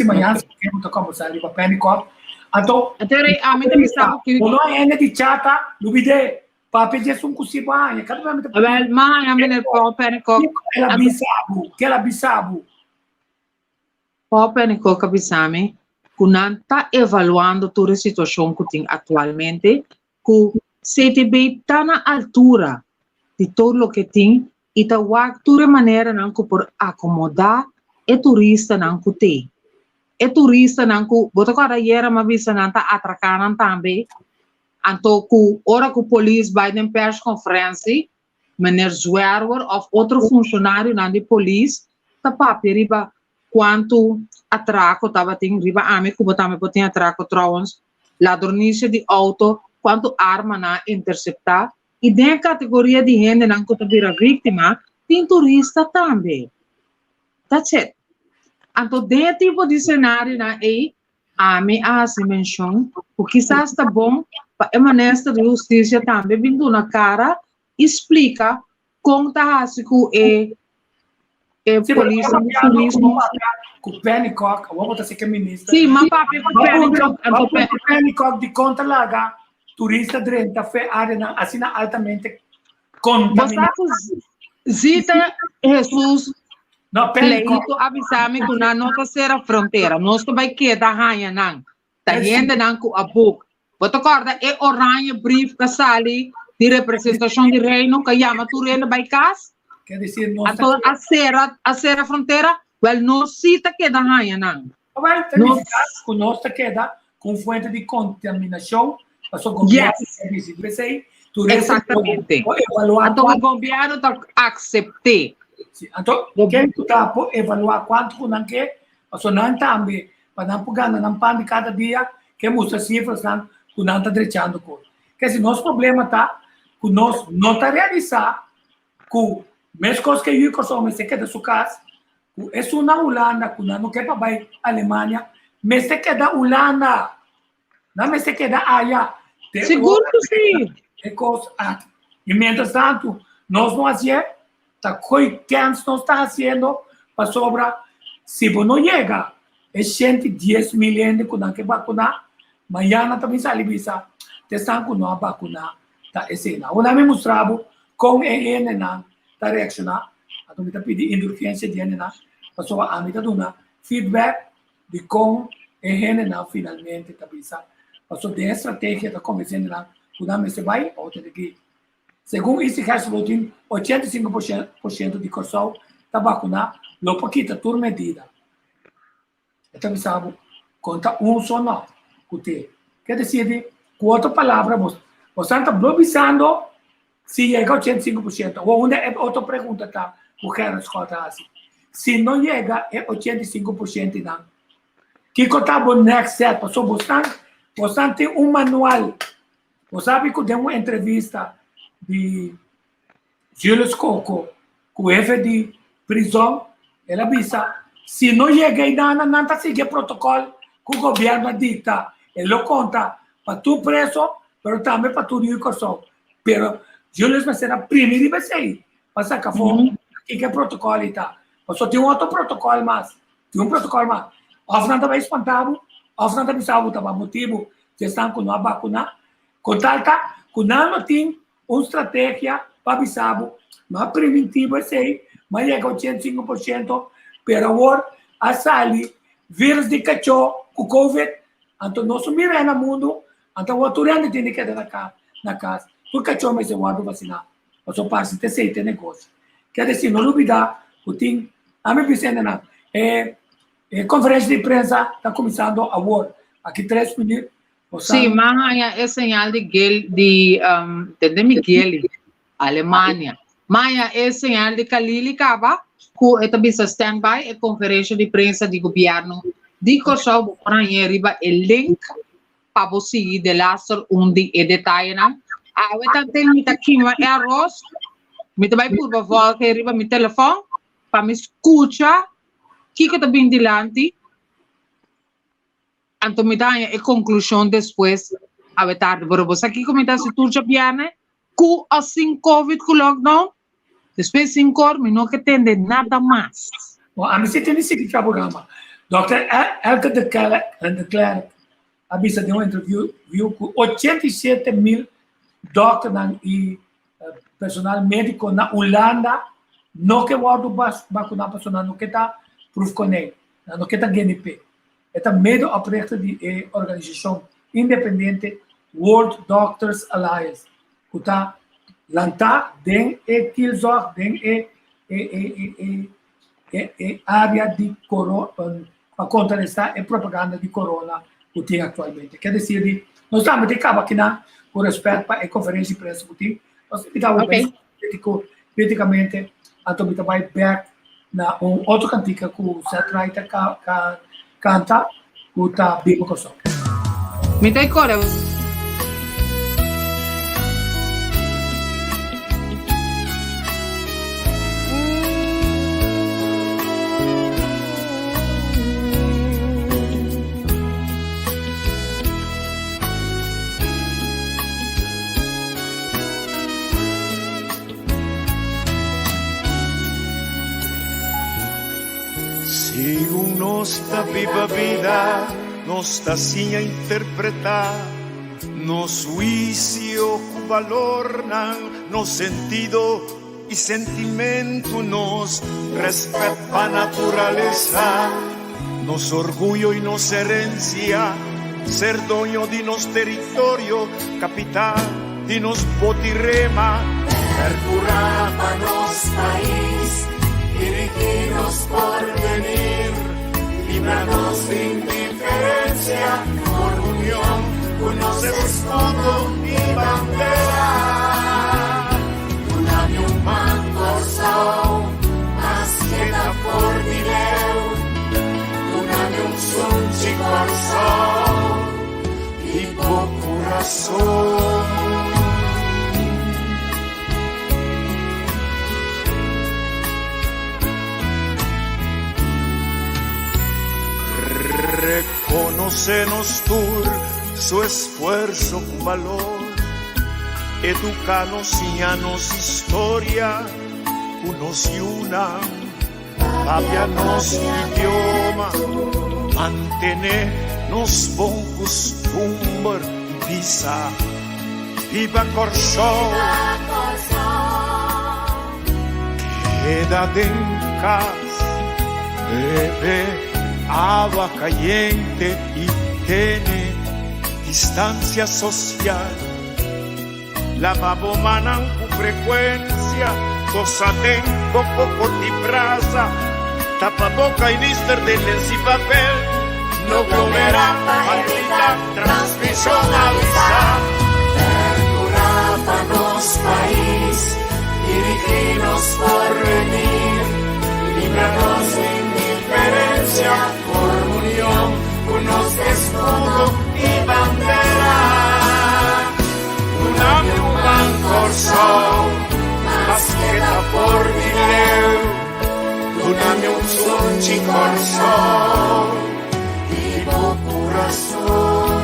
manhã, que eu tô conversando para Pennycock. Então, a mim também sabe que não é de chata, do vídeo, para pedir um cucibanha, cada vez me well, mãe, a mim Paul Pennycock, ela bisabu. Paul Pennycock abisame, que não está evaluando toda a situação que tem atualmente, que o CTB está na altura de tudo o que tem e está de maneira não por acomodar o turista não que tem. O turista não que, bota agora era uma vista não está atracando também, então que hora que o polícia vai em press conferência, meneer Zwerwer of outro funcionário não de polícia, está papi riba quanto atraco estava tendo riba ame que botamos botem atraco trouwens ladronice de auto quanto arma na interceptar e dentro da categoria de gente não que vira vítima tem turista também. That's it. Então dentro tipo de cenário na ame a se menciona o que está bom para a ministra de justiça também vindo na cara explica como está assim que polícia do turismo. Com o Pennycock, vou botar assim que é ministra. Sim, mas papi com o Pennycock de conta larga, turista drenta fe área assim altamente contaminada. Zita Jesus, não Pennycock avisame que na nota será fronteira, nós também queda ranha não, tá gente não com a book. Você acorda é orange brief que sali de representação de reino que chama turista by cas. Quer dizer, a ser a fronteira, well, não cita que da raia, não. Well, que nós queda com fonte de contaminação, passou com exatamente. Então, o governo está aceitar. Então, quem está evaluar quanto não quer, passou não também, para não pegar não pan de cada dia, que mostra cifras não, que não está deixando coisa. Quer dizer, nosso problema está que nós não está realizar que mesmo coisas que eu consumo, se queda sua casa, é uma Holanda, que não quer para a Alemanha, mas se queda Holanda, Não me se queda allá. Seguro que sim. E coisa aqui. E, mientras tanto, nós não fazemos, tá coitando, nós está fazendo para sobrar. Se você não chega, é 110 milhões que não quer vacinar, amanhã também sai visa, testam que não vacinar, tá esse não. O nome mostrava com EN não tá reaccionar, a gente está pedindo indulgência de EN não, para sobrar a gente dá feedback de com EN não finalmente tá visa, para sobrar a estratégia da conversão não, o nome se vai ou tem que segundo esse resultado, 85% de corção está vacunado, lo pouquita por medida. Então, sabe, conta só não. Quer dizer, com outra palavra, você está bloqueando se chega a 85%. Ou outra pergunta, tá? O que resposta assim. Se não chega a 85%, não. Que está o next step? Você tem manual. Você sabe que tem uma entrevista de Julius Coco, com o chefe de prisão, ela avisa, se não chega ainda, não está seguindo o protocolo que o governo dita. Ele conta para tu preso, mas também para tu incursão. Mas Julius vai ser a primeira vez aí, para sacar fome, que é protocolo está. Mas só tem outro protocolo mais. Tem protocolo mais. Ofnan também espantado, ofnan também sabe o motivo de estar com a vacuna. Contar que não tem uma estratégia para avisar, mas preventivo é aí, mas chega a 85%, pero agora a sali vírus de cachorro, o Covid, então nós miramos no mundo, então o autorante tem que estar na casa, o cachorro vai ser guardado vacinar, mas só para se ter esse negócio. Quer dizer, não duvidar, o tem, a minha visão é conferência de imprensa está começando agora, aqui 3 minutos. Sim, mas é sinal de Miguel, Alemanha. Mas é sinal de Kalili Kaba, que também está stand-by, a conferência de imprensa do governo de Kosovo, para arriba o link para você ir de lá, onde é detalhe. Eu tenho aqui uma arroz, eu vai por favor, que arriba meu telefone, para me escutar, que está bem delante. Então, me dá a conclusão depois, a tarde, para você aqui comentar se tu já viene, com assim Covid, com lockdown, depois 5 horas, não que entende nada mais. Bom, a mim se tem esse programa. Dr. Elke de Klerk, a bisa de uma entrevista, viu que 87 mil doctores e personal médico na Holanda não que vão vacinar pessoas, não que está proof com ele, não que está GNP. É meio oprechter de organização independente World Doctors Alliance, que está lançando den kilzorg, den área de corona para contrarrestar a propaganda de corona que tem atualmente. Quer dizer, nós estamos de cabo aqui com respeito para a conferência de imprensa que tem. Nós estamos criticamente, a gente vai back na outro cantiga que o Seth Reiter canta, que está bem com o Me dá cor. Se nossa viva vida nos está assim a interpretar, nos juicio que valornan, nos sentido e sentimento, nos respeto a naturaleza, nos orgullo e nos herencia, ser dueño de nos territorio, capital de nos botirrema, percurama nos país, dirigirnos por venir, libranos de indiferencia, por unión, unos escudo y bandera. Uname un manto sol, mas queda por Dileu, uname un sunchi corazón y por corazón. Reconócenos tú, su esfuerzo con valor, educanos y anos historia, unos y una, hablanos idioma, mantenernos bon costumbre y visa, viva Corsó, quédate en casa, bebe agua caliente y tiene distancia social. Lavabo manan con frecuencia, sosaten poco y brasa, tapaboca y lister de lens y papel, no comerá para evitar transmisión avisar. Perdurábanos país, diriginos por venir, líbranos de indiferencia, por unión, unos de escudo y bandera. Dame un gran Corsó, más queda por dinero. Dame un sunchi Corsó, vivo corazón.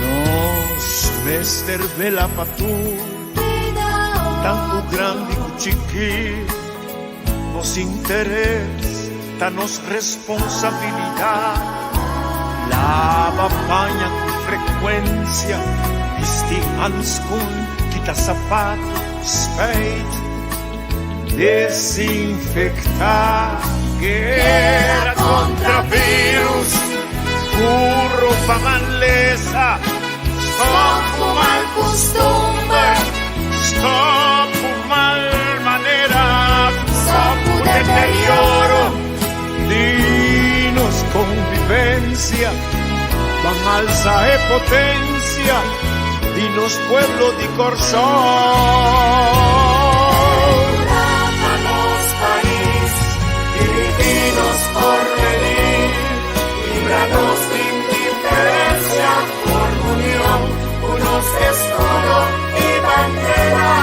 Nos mester vela patu, tanto grande y chiquito. Nos interés, danos responsabilidad. Lava paña con frecuencia, visti handschoen, quita zapato, spade, desinfectar, guerra contra virus, burro pa' maleza, stop mal costumbre, stop mal manera. Deterioro, dinos convivencia, van alza e potencia, dinos pueblo di Corsó. Líbranos país, diriginos por venir, líbranos de indiferencia, por unión, unos de escudo y bandera.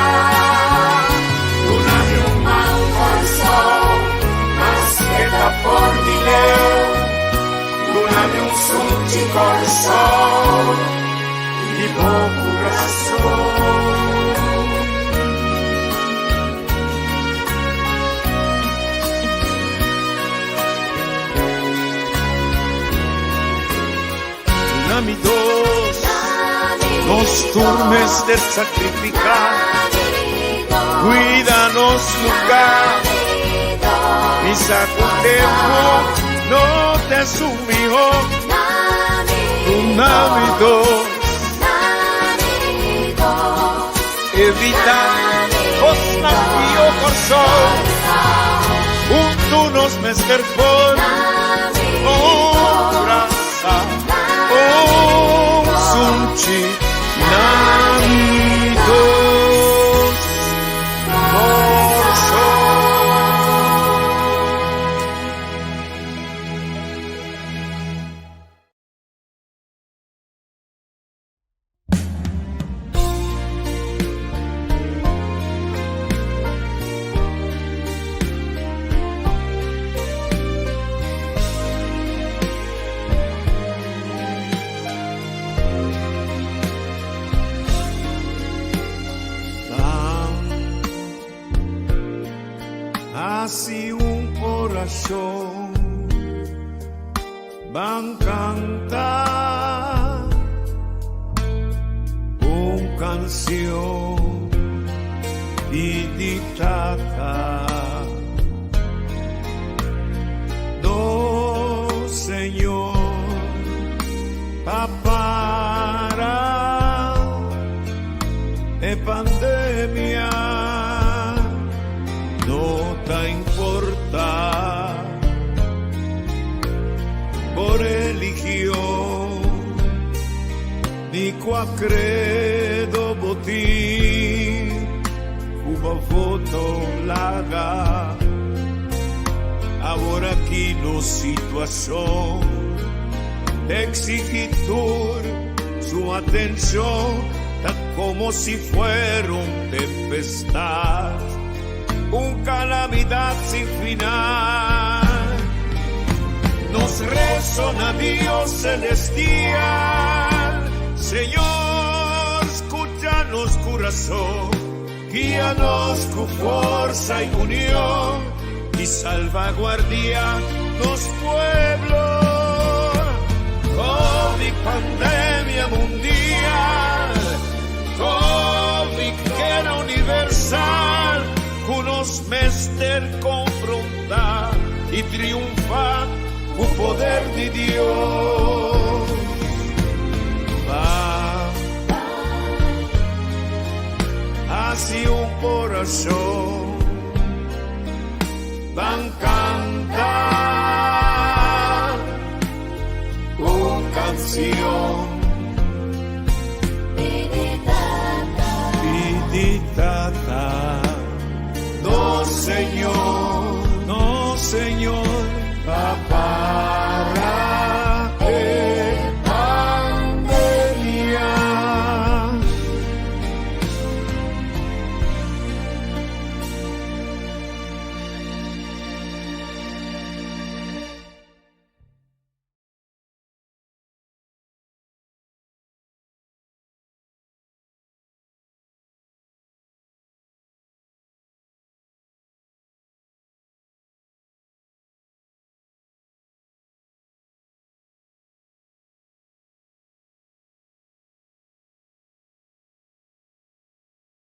Por dinero, dame un sunchi Corsó, vivo corazón. Dame dos turmes de sacrificar, cuídanos lugar. Mi sacudejo no te sumió, Tsunami 2, evita Osnafío Corsó, juntos mester por brasa, sunchi, Nami 2, Corsó. Así un corazón van cantar una canción y dictada. No, Señor, papara de pandemia. No te importa por religión ni qua credo botín Cuba foto laga ahora aquí no situación de exigir su atención tan como si fuera un tempestad. un calamidad sin final. Nos resona Dios celestial. Señor, escúchanos corazón, guíanos con fuerza y unión y salvaguardia los pueblos. Covid, pandemia mundial, Covid, guerra universal, unos mester confrontar y triunfar el poder de Dios. Va hacia un corazón, van cantar una canción. Piditata, no Señor, no Señor.